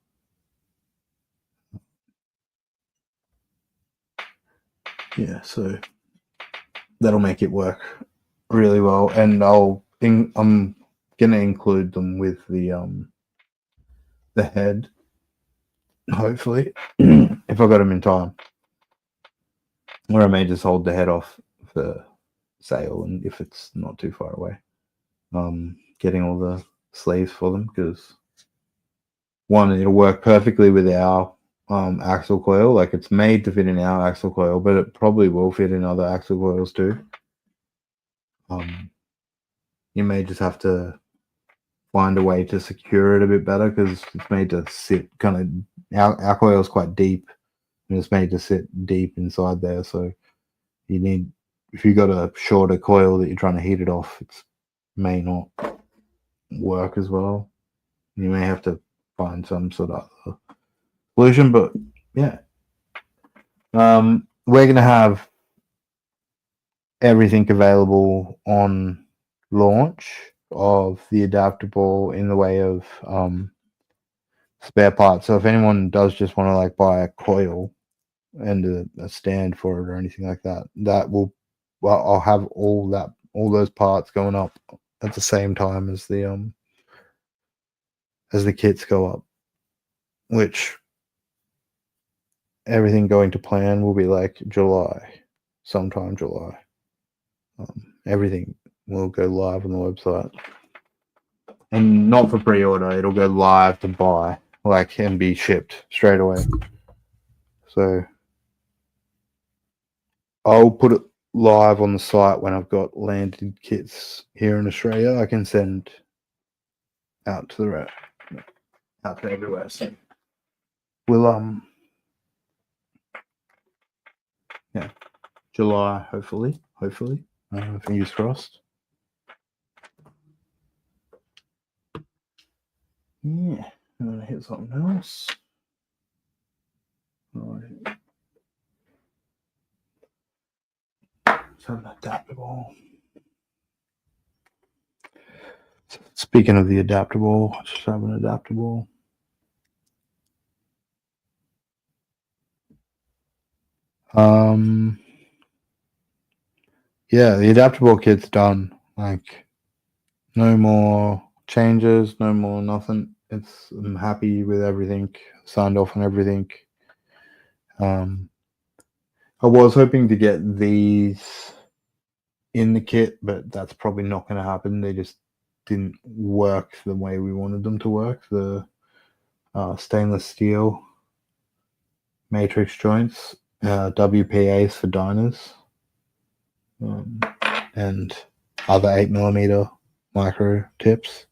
Yeah, so that'll make it work really well, and I'm gonna include them with the head, hopefully, if I got them in time. Or I may just hold the head off for sale, and if it's not too far away, getting all the sleeves for them, because one, it'll work perfectly with our axle coil. Like, it's made to fit in our axle coil, but it probably will fit in other axle coils too. You may just have to find a way to secure it a bit better, because it's made to sit kind of, our coil is quite deep, and it's made to sit deep inside there. So you need, if you got a shorter coil that you're trying to heat it off, it may not work as well. You may have to find some sort of solution, but yeah. We're going to have everything available on launch of the adaptable in the way of spare parts. So if anyone does just want to like buy a coil and a stand for it or anything like that, I'll have all those parts going up at the same time as the kits go up, which everything going to plan will be like sometime July. Everything will go live on the website, and not for pre-order. It'll go live to buy, like, and be shipped straight away. So I'll put it live on the site when I've got landed kits here in Australia. I can send out to everywhere. So we'll yeah, July, hopefully. Fingers crossed. Yeah, I'm gonna hit something else. Right. Let's have an adaptable. Speaking of the adaptable, let's just have an adaptable. Yeah, the adaptable kit's done. Like, no more changes, no more nothing. I'm happy with everything. Signed off on everything. I was hoping to get these in the kit, but that's probably not going to happen. They just didn't work the way we wanted them to work. The stainless steel matrix joints, WPAs for diners, and other 8mm micro tips.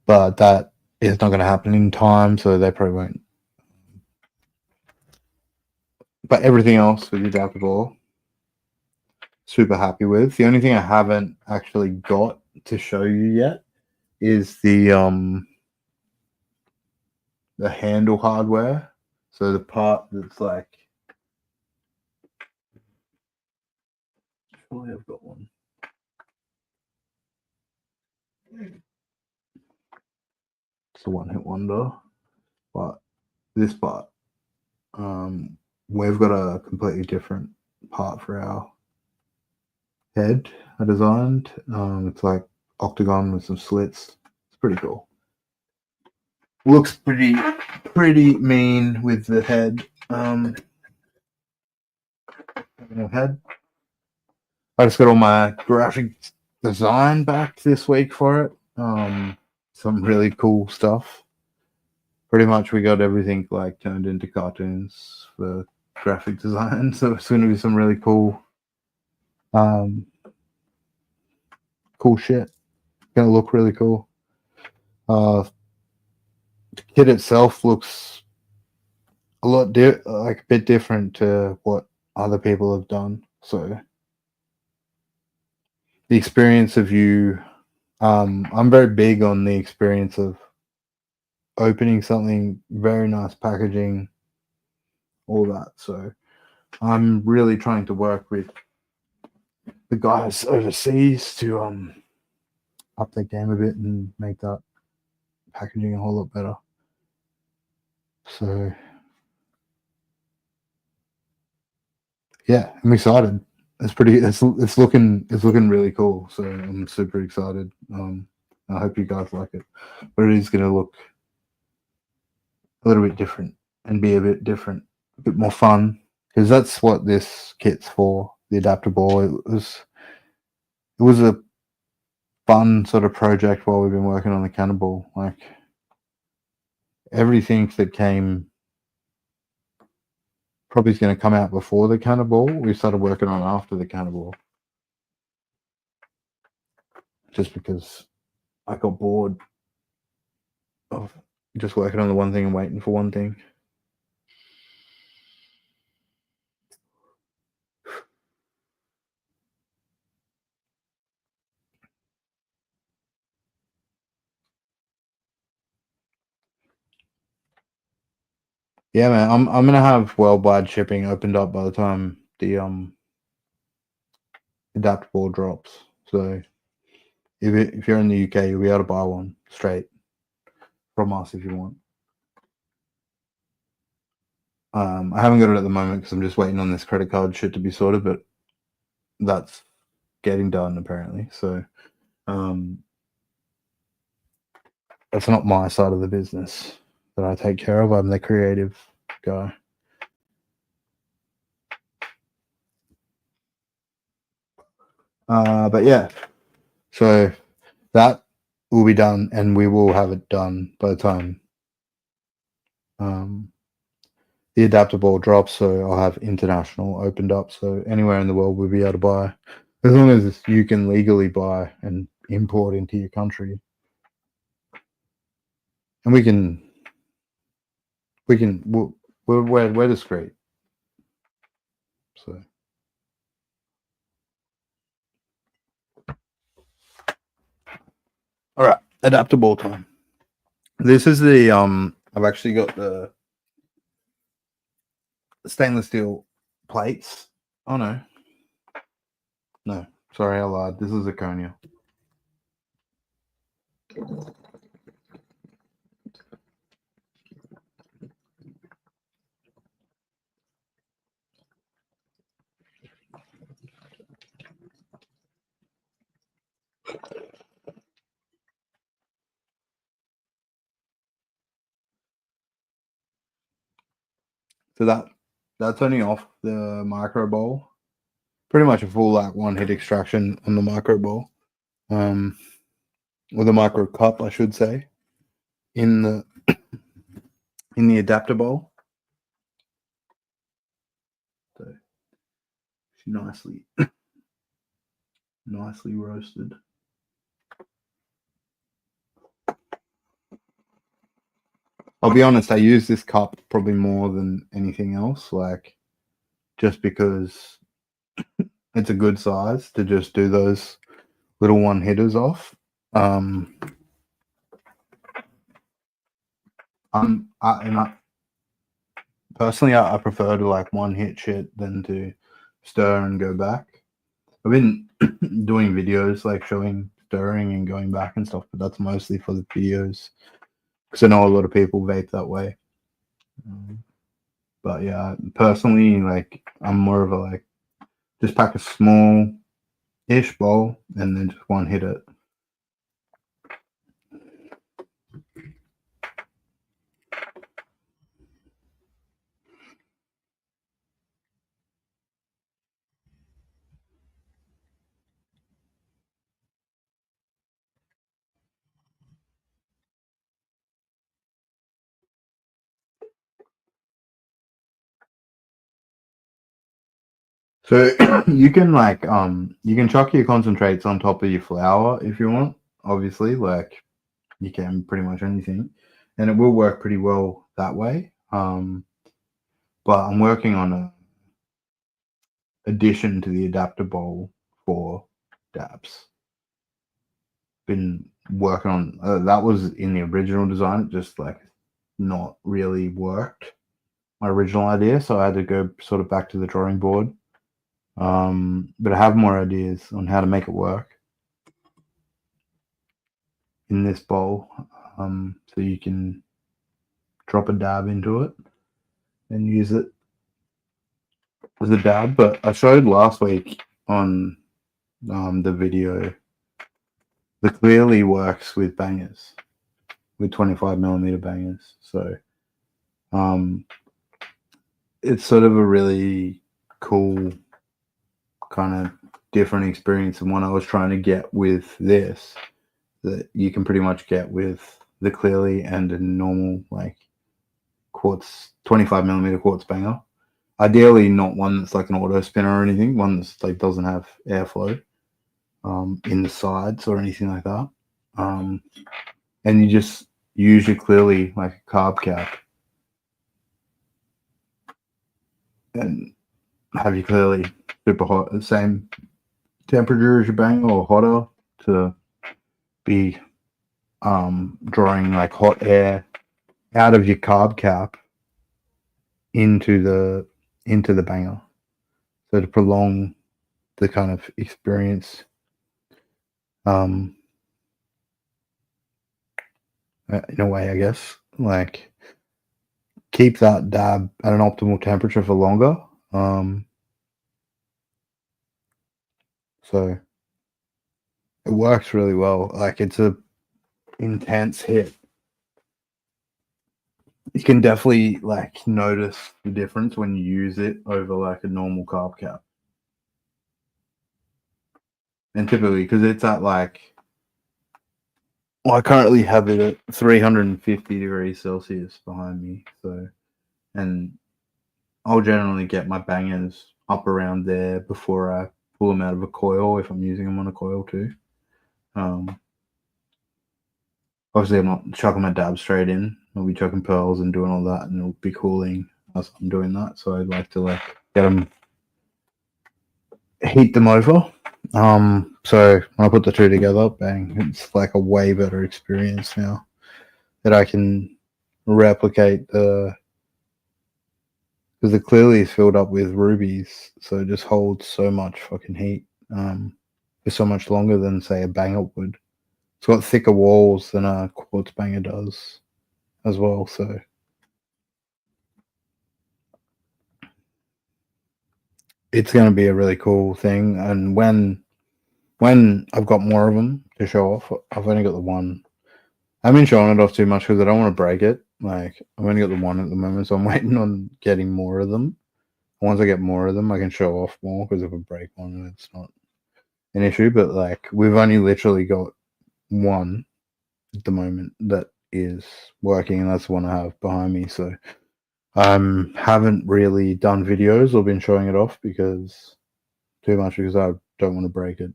But that is not going to happen in time, so they probably won't But everything else with the adaptable, super happy with. The only thing I haven't actually got to show you yet is the handle hardware. So the part that's like, surely I've got one. It's a one-hit wonder, but this part, we've got a completely different part for our head I designed. It's like octagon with some slits. It's pretty cool. Looks pretty mean with the head. Head. I just got all my graphic design back this week for it. Some really cool stuff. Pretty much we got everything like turned into cartoons for graphic design. So it's going to be some really cool cool shit. Gonna look really cool. The kit itself looks a lot like a bit different to what other people have done. So the experience of you, I'm very big on the experience of opening something, very nice packaging, all that. So I'm really trying to work with the guys overseas to up their game a bit and make that packaging a whole lot better. So yeah, I'm excited. It's looking really cool. So I'm super excited. I hope you guys like it. But it is going to look a little bit different and be a bit different, a bit more fun, because that's what this kit's for. The adaptable. It was a fun sort of project while we've been working on the cannibal. Like everything that came probably is going to come out before the cannibal. We started working on after the cannibal, just because I got bored of just working on the one thing and waiting for one thing. Yeah, man, I'm gonna have worldwide shipping opened up by the time the adaptable drops. So if you're in the UK, you'll be able to buy one straight from us if you want. I haven't got it at the moment because I'm just waiting on this credit card shit to be sorted, but that's getting done apparently. So that's not my side of the business that I take care of. I'm the creative guy. But yeah, so that will be done, and we will have it done by the time the adaptable drops. So I'll have international opened up, so anywhere in the world we'll be able to buy, as long as you can legally buy and import into your country, and we're discreet. So all right, adaptable time. This is the I've actually got the stainless steel plates. Oh no, sorry, I lied. This is zirconia. So that's only off the micro bowl. Pretty much a full like one hit extraction on the micro bowl. Or the micro cup, I should say, in the adapter bowl. So nicely nicely roasted. I'll be honest, I use this cup probably more than anything else. Like just because it's a good size to just do those little one hitters off. Um, and I personally, I prefer to like one hit shit than to stir and go back. I've been doing videos like showing stirring and going back and stuff, but that's mostly for the videos because I know a lot of people vape that way. But yeah, personally, like I'm more of a like just pack a small ish bowl and then just one hit it. So you can chuck your concentrates on top of your flour if you want. Obviously, like you can pretty much anything, and it will work pretty well that way. But I'm working on a addition to the adapter bowl for dabs. Been working on that was in the original design. It just like not really worked my original idea, so I had to go sort of back to the drawing board. But I have more ideas on how to make it work in this bowl. So you can drop a dab into it and use it as a dab. But I showed last week on the video, the clearly works with bangers, with 25mm bangers. So um, it's sort of a really cool kind of different experience than what I was trying to get with this that you can pretty much get with the clearly and a normal like quartz 25mm quartz banger. Ideally, not one that's like an auto spinner or anything. One that's like doesn't have airflow in the sides or anything like that. And you just use your clearly like a carb cap and have you clearly super hot, the same temperature as your banger or hotter to be drawing like hot air out of your carb cap into the banger. So to prolong the kind of experience um in a way, I guess. Like keep that dab at an optimal temperature for longer. So it works really well. Like it's a intense hit. You can definitely like notice the difference when you use it over like a normal carb cap. And typically, because it's at like, well, I currently have it at 350 degrees Celsius behind me. So, and I'll generally get my bangers up around there before I pull them out of a coil if I'm using them on a coil too. Um, Obviously, I'm not chucking my dab straight in. I'll be chucking pearls and doing all that, and it'll be cooling as I'm doing that. So I'd like to like get them, heat them over. So when I put the two together, bang, it's like a way better experience now that I can replicate the because it clearly is filled up with rubies, so it just holds so much fucking heat for so much longer than say a banger would. It's got thicker walls than a quartz banger does as well, so it's going to be a really cool thing. And when I've got more of them to show off, I've only got the one. I haven't been showing it off too much because I don't want to break it. Like I've only got the one at the moment, so I'm waiting on getting more of them. Once I get more of them, I can show off more because if I break one, it's not an issue. But like we've only literally got one at the moment that is working, and that's the one I have behind me. So haven't really done videos or been showing it off because too much because I don't want to break it.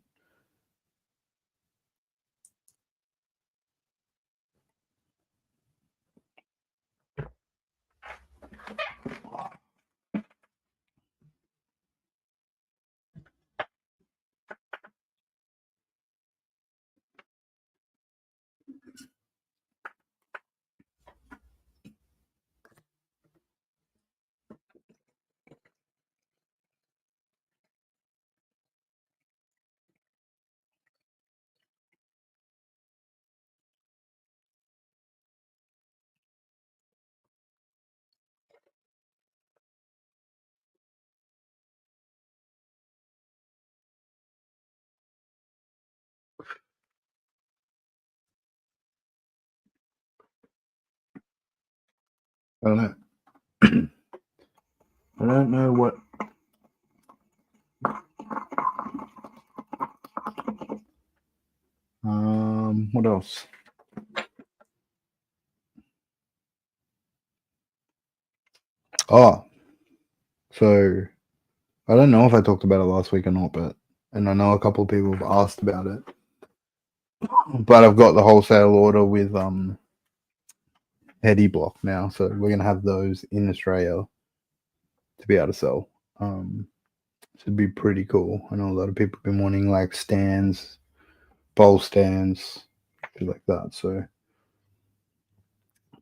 I don't know. I don't know what. What else? Oh, so I don't know if I talked about it last week or not, and I know a couple of people have asked about it. But I've got the wholesale order with Heady Block now, so we're gonna have those in Australia to be able to sell. Should be pretty cool. I know a lot of people have been wanting like stands, bowl stands, things like that. So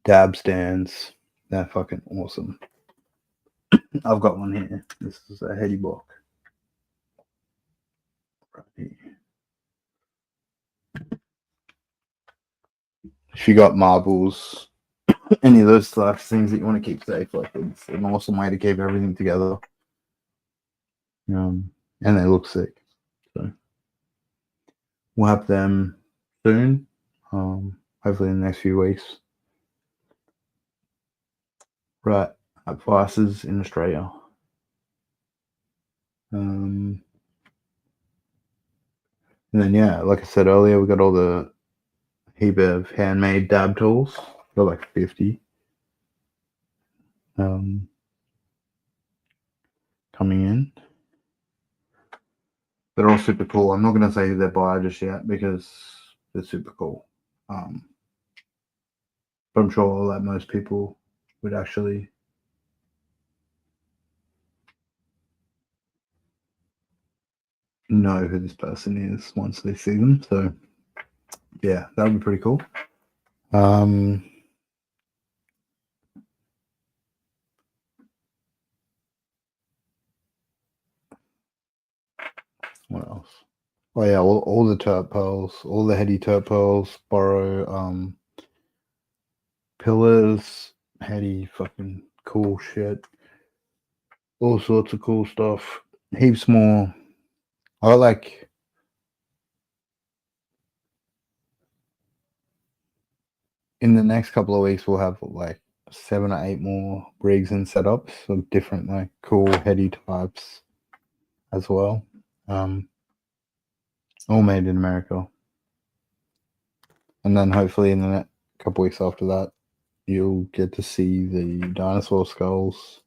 dab stands, they're fucking awesome. I've got one here. This is a Heady Block. Right here. If you got marbles, any of those types of things that you want to keep safe, like it's an awesome way to keep everything together. And they look sick. So we'll have them soon. Hopefully in the next few weeks. Right, at Vices in Australia. And then yeah, like I said earlier, we got all the heap of handmade dab tools. Got like 50. Coming in. They're all super cool. I'm not going to say who they're by just yet because they're super cool. But I'm sure that most people would actually know who this person is once they see them. So yeah, that would be pretty cool. What else? Oh yeah, all the turp pearls, all the heady turp pearls, borrow pillars, heady fucking cool shit. All sorts of cool stuff. Heaps more. I like in the next couple of weeks we'll have like 7 or 8 more rigs and setups of different like cool heady types as well. All made in America. And then hopefully in the next couple weeks after that you'll get to see the dinosaur skulls.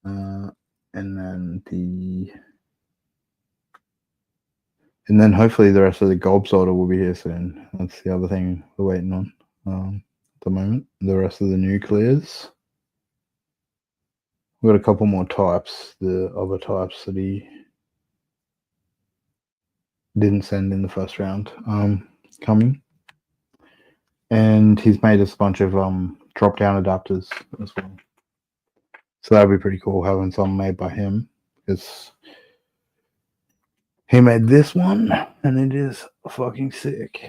And then hopefully the rest of the gob solder will be here soon. That's the other thing we're waiting on at the moment. The rest of the nuclears. We've got a couple more types, the other types that he didn't send in the first round coming. And he's made us a bunch of drop-down adapters as well. So that'd be pretty cool having some made by him because he made this one and it is fucking sick.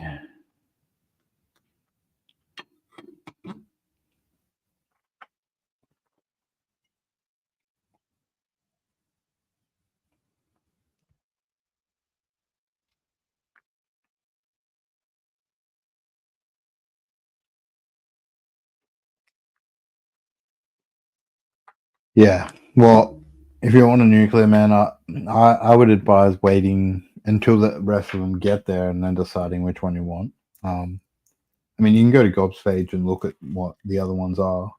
Yeah. Well, if you want a nuclear man, I would advise waiting until the rest of them get there and then deciding which one you want. I mean, you can go to Gob's page and look at what the other ones are.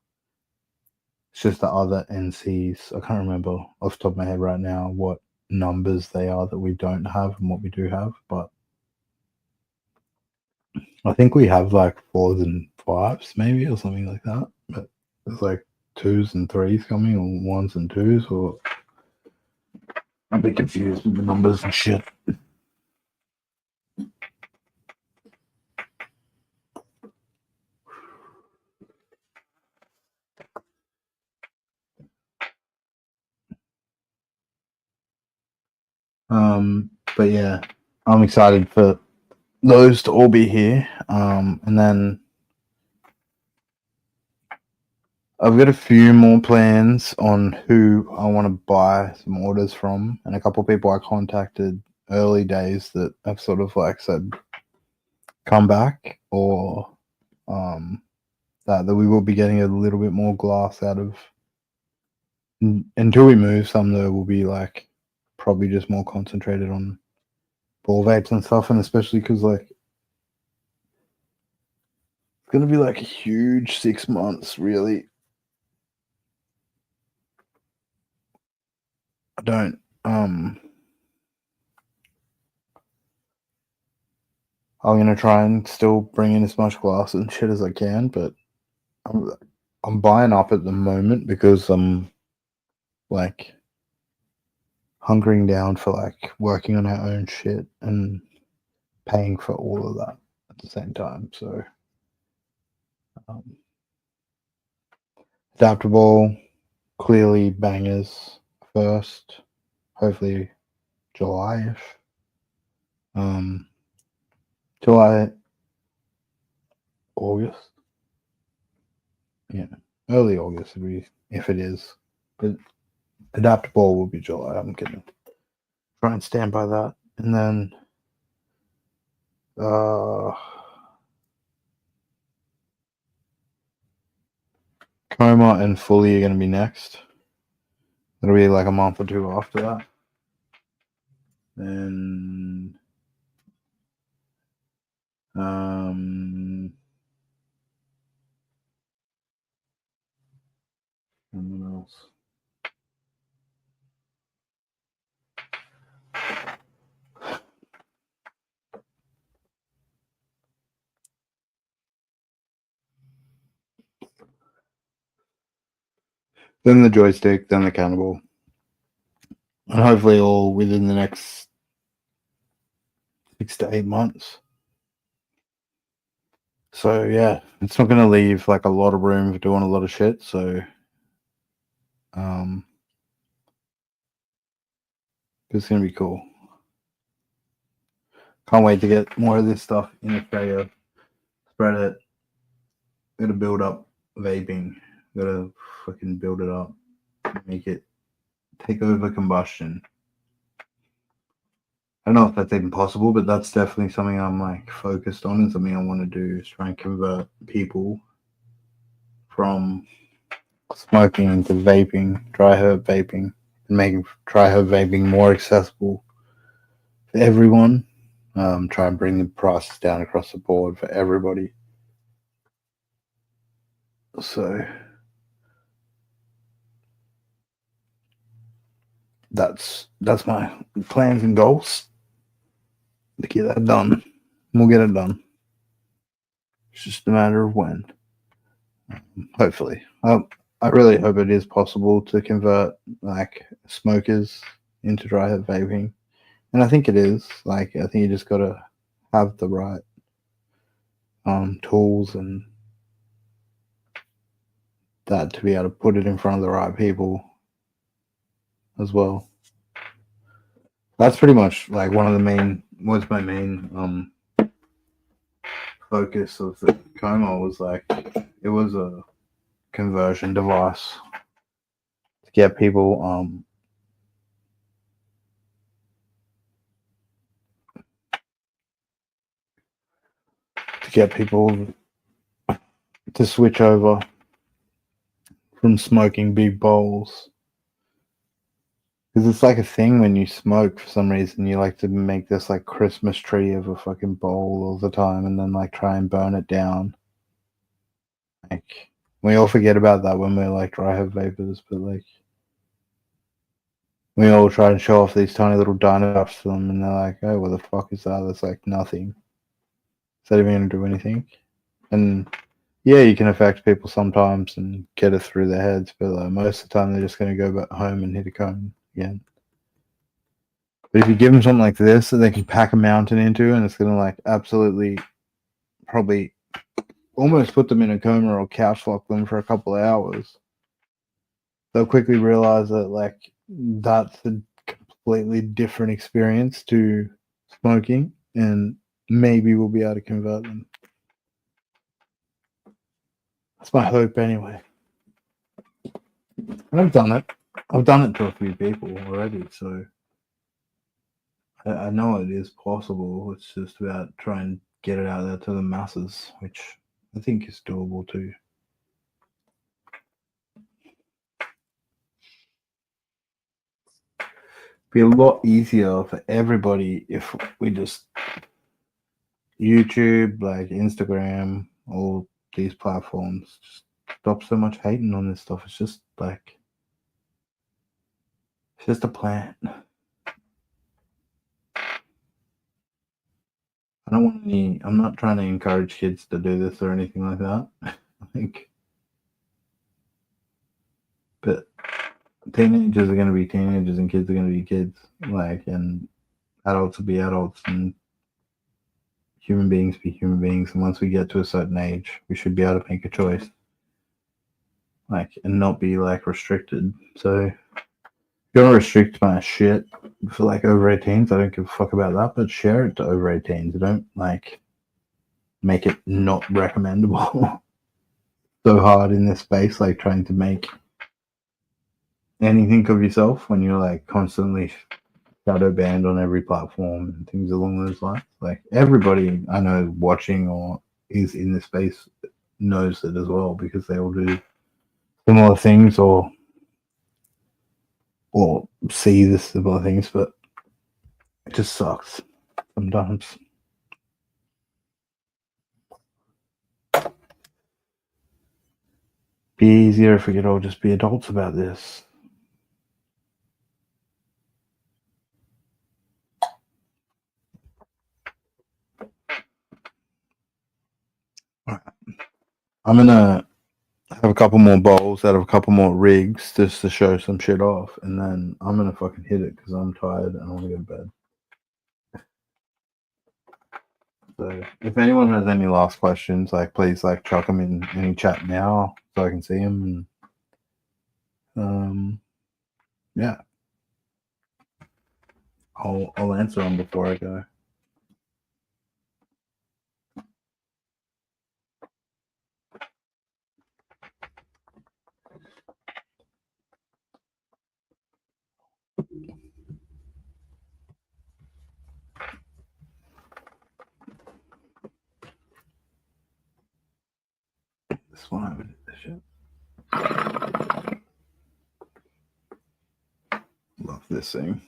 It's just the other NCs. I can't remember off the top of my head right now what numbers they are that we don't have and what we do have, but I think we have like 4s and 5s maybe or something like that. But there's like 2s and 3s coming or 1s and 2s or I'm a bit confused with the numbers and shit. But yeah, I'm excited for those to all be here. And then I've got a few more plans on who I want to buy some orders from, and a couple of people I contacted early days that have sort of like said come back or that we will be getting a little bit more glass out of. Until we move, some though will be like probably just more concentrated on ball vapes and stuff, and especially because like it's gonna be like a huge 6 months, really. I don't I'm gonna try and still bring in as much glass and shit as I can, but I'm I'm buying up at the moment because I'm like hunkering down for like working on our own shit and paying for all of that at the same time. So um, adaptable, clearly bangers first, hopefully July-ish. July, August. Yeah, early August would be if it is. But adaptable will be July. I'm gonna try and stand by that, and then coma and fully are gonna be next. It'll be like a month or two after that, and and what else? Then the joystick, then the cannibal, and hopefully all within the next 6 to 8 months. So yeah, it's not gonna leave like a lot of room for doing a lot of shit. So it's gonna be cool. Can't wait to get more of this stuff in Australia. Spread it. Gotta build up vaping. Gotta fucking build it up. Make it take over combustion. I don't know if that's even possible, but that's definitely something I'm like focused on and something I want to do is try and convert people from smoking into vaping, dry herb vaping, and making dry herb vaping more accessible for everyone. Try and bring the prices down across the board for everybody. So that's my plans and goals to get that done. We'll get it done. It's just a matter of when. Hopefully, I really hope it is possible to convert like smokers into dry herb vaping, and I think it is. Like, I think you just gotta have the right tools and that to be able to put it in front of the right people as well. That's pretty much like one of the main. What's my main focus of the coma was like it was a conversion device to get people to switch over from smoking big bowls. Because it's like a thing when you smoke for some reason, you like to make this like Christmas tree of a fucking bowl all the time and then like try and burn it down. Like, we all forget about that when we're like dry herb vapors, but like, we all try and show off these tiny little dino puffs to them and they're like, oh, what the fuck is that? That's like nothing. Is that even going to do anything? And yeah, you can affect people sometimes and get it through their heads, but like, most of the time they're just going to go back home and hit a cone again. But if you give them something like this that they can pack a mountain into, and it's going to like absolutely probably almost put them in a coma or couch lock them for a couple of hours, they'll quickly realize that like that's a completely different experience to smoking, and maybe we'll be able to convert them. That's my hope, anyway. And I've done it. I've done it to a few people already, so I know it is possible. It's just about trying to get it out there to the masses, which I think is doable too. be a lot easier for everybody if we just YouTube, like Instagram, all these platforms, just stop so much hating on this stuff. It's just like it's just a plant. I don't want any. I'm not trying to encourage kids to do this or anything like that. I think, but teenagers are going to be teenagers and kids are going to be kids. Like, and adults will be adults and human beings be human beings. And once we get to a certain age, we should be able to make a choice, like, and not be like restricted. So, if you're gonna restrict my shit for like over 18s, I don't give a fuck about that. But share it to over 18s. Don't like make it not recommendable. So hard in this space, like trying to make anything of yourself when you're like constantly shadow banned on every platform and things along those lines. Like everybody I know watching or is in this space knows it as well because they all do similar things or see the similar things, but it just sucks sometimes. Be easier if we could all just be adults about this. I'm gonna have a couple more bowls out of a couple more rigs just to show some shit off, and then I'm gonna fucking hit it because I'm tired and I want to go to bed. So if anyone has any last questions, like please like chuck them in any chat now so I can see them. And yeah, I'll answer them before I go. This one over this shit. Love this thing.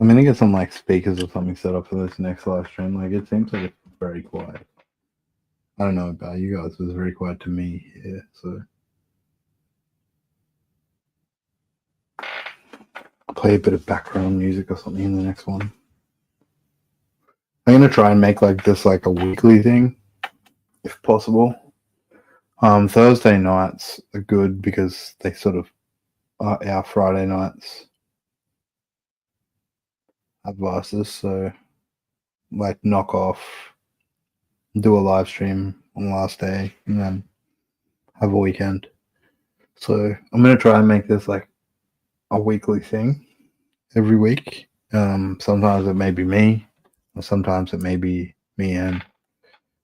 I'm gonna get some like speakers or something set up for this next live stream. Like it seems like it's very quiet. I don't know about you guys, it was very quiet to me here. So I'll play a bit of background music or something in the next one. I'm gonna try and make like this like a weekly thing, if possible. Thursday nights are good because they sort of are our Friday nights advices. So like knock off, do a live stream on the last day, and then have a weekend. So I'm gonna try and make this like a weekly thing every week. Sometimes it may be me, or sometimes it may be me and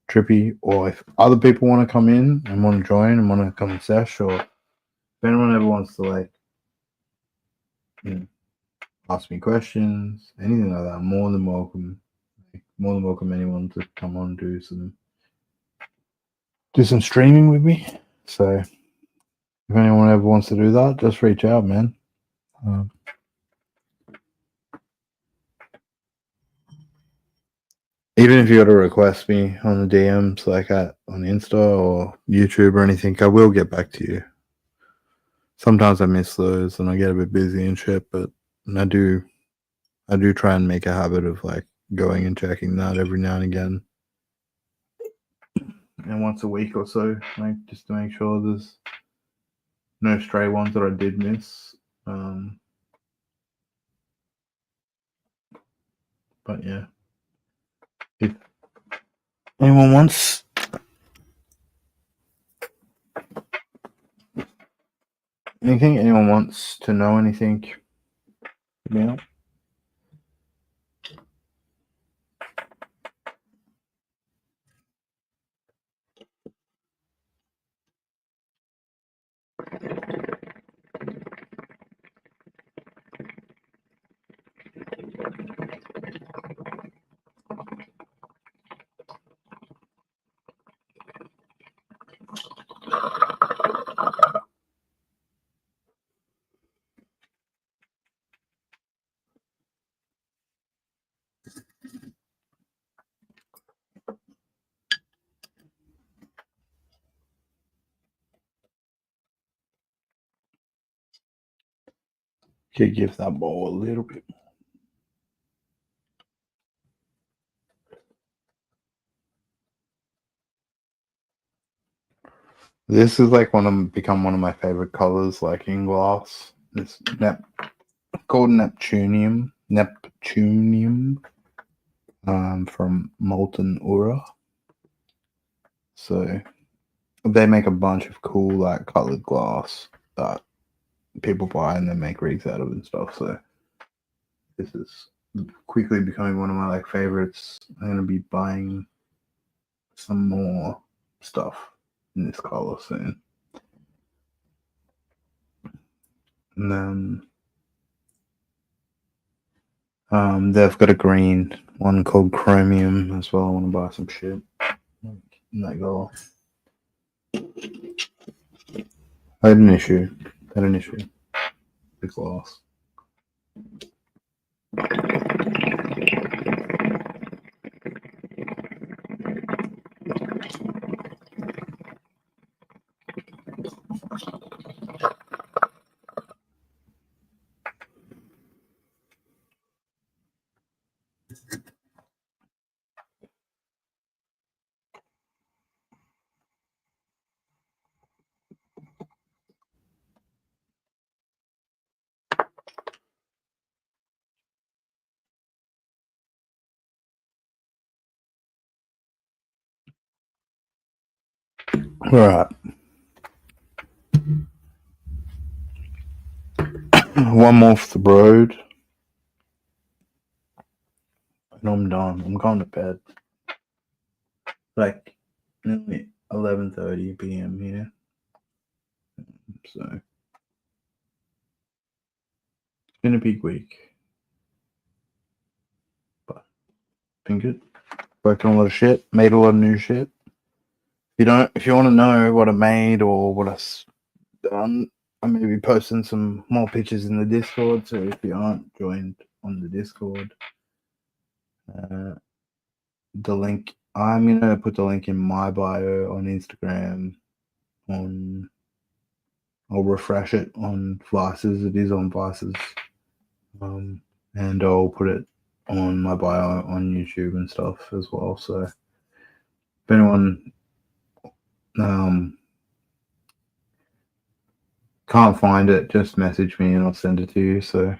Trippy, or if other people want to come in and want to join and want to come and sesh, or if anyone ever wants to like, ask me questions, anything like that, I'm more than welcome. More than welcome anyone to come on do some streaming with me. So if anyone ever wants to do that, just reach out, man. Even if you got to request me on the DMs, like on Insta or YouTube or anything, I will get back to you. Sometimes I miss those and I get a bit busy and shit, but I do try and make a habit of like going and checking that every now and again. And once a week or so, like just to make sure there's no stray ones that I did miss. But yeah, if anyone wants anything, anyone wants to know anything about. Could give that ball a little bit. This is like become one of my favorite colors, like in glass. It's called Neptunium. From Molten Aura. So they make a bunch of cool like colored glass that people buy and then make rigs out of and stuff. So this is quickly becoming one of my like favorites. I'm gonna be buying some more stuff in this color soon. And then they've got a green one called Chromium as well. I want to buy some shit in that color. I had an issue. With glass. All right. One more off the road. And I'm done. I'm going to bed. Like nearly 11:30 p.m. here. So it's been a big week. But been good. Worked on a lot of shit. Made a lot of new shit. If you want to know what I made or what I've done, I may be posting some more pictures in the Discord. So if you aren't joined on the Discord, the link I'm gonna put the link in my bio on Instagram. I'll refresh it on Vices. It is on Vices, and I'll put it on my bio on YouTube and stuff as well. So if anyone can't find it, just message me and I'll send it to you. So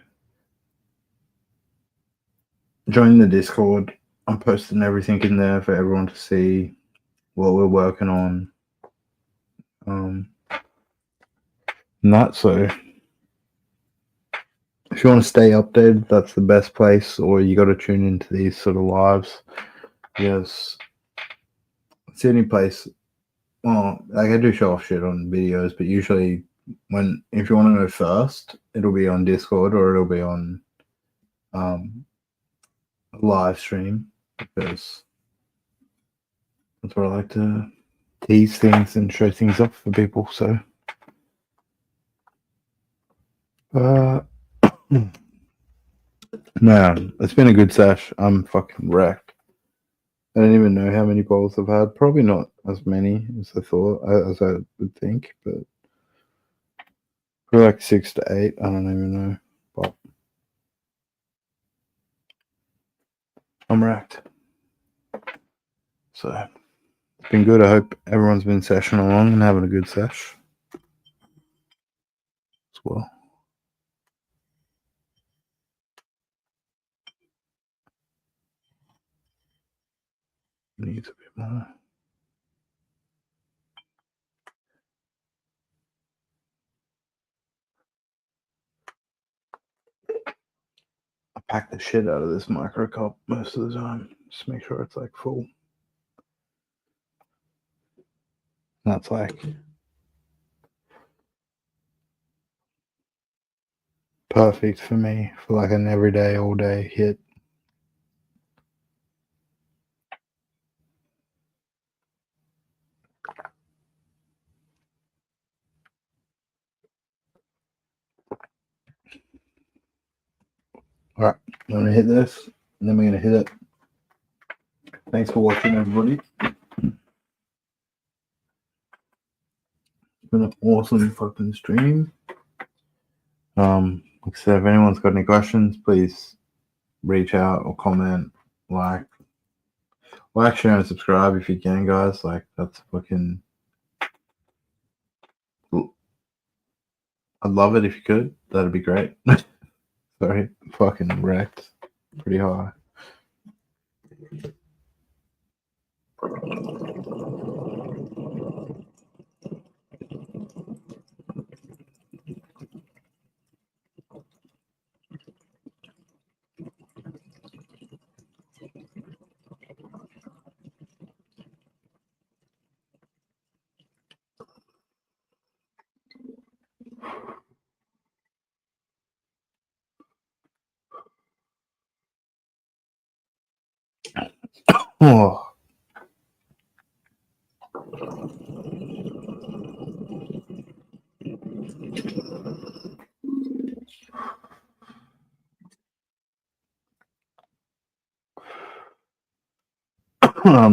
join the Discord. I'm posting everything in there for everyone to see what we're working on. And that, so if you want to stay updated, that's the best place, or you got to tune into these sort of lives. Yes, it's the only place. Well, like I do show off shit on videos, but usually if you want to know first, it'll be on Discord or it'll be on a live stream, because that's where I like to tease things and show things off for people. So man, it's been a good sesh. I'm fucking wrecked. I don't even know how many bowls I've had. Probably not as many as I thought, as I would think, but probably like 6 to 8. I don't even know. But I'm wrecked. So it's been good. I hope everyone's been seshing along and having a good sesh as well. pack the shit out of this micro cup most of the time. Just make sure it's like full. That's like perfect for me for like an everyday, all day hit. All right, I'm gonna hit this, and then we're gonna hit it. Thanks for watching, everybody. It's been an awesome fucking stream. Like I said, if anyone's got any questions, please reach out or comment, like, share, and subscribe if you can, guys. Like, that's fucking. I'd love it if you could. That'd be great. Sorry, fucking wrecked pretty high. Oh.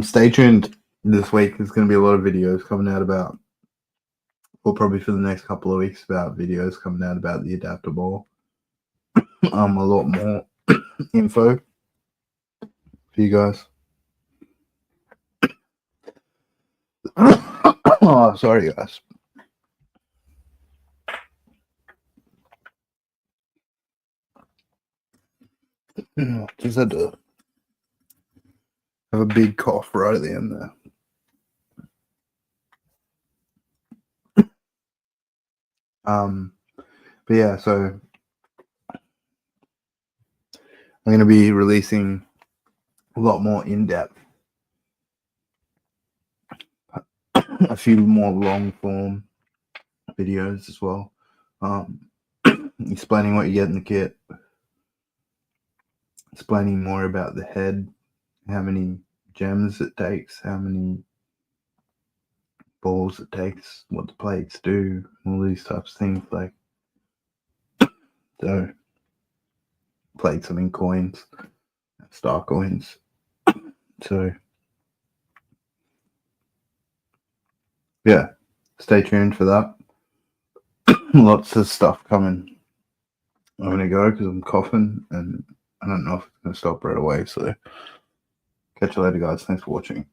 Stay tuned this week. There's going to be a lot of videos coming out about, or probably for the next couple of weeks, about videos coming out about the adapter ball. A lot more info for you guys. Oh, sorry, guys. Just had to have a big cough right at the end there. But yeah, so I'm going to be releasing a lot more in-depth, a few more long-form videos as well, explaining what you get in the kit, explaining more about the head, how many gems it takes, how many balls it takes, what the plates do, all these types of things. Like, so plates, I mean coins, star coins. So yeah, stay tuned for that. Lots of stuff coming. I'm gonna go because I'm coughing and I don't know if it's gonna stop right away. So catch you later, guys. Thanks for watching.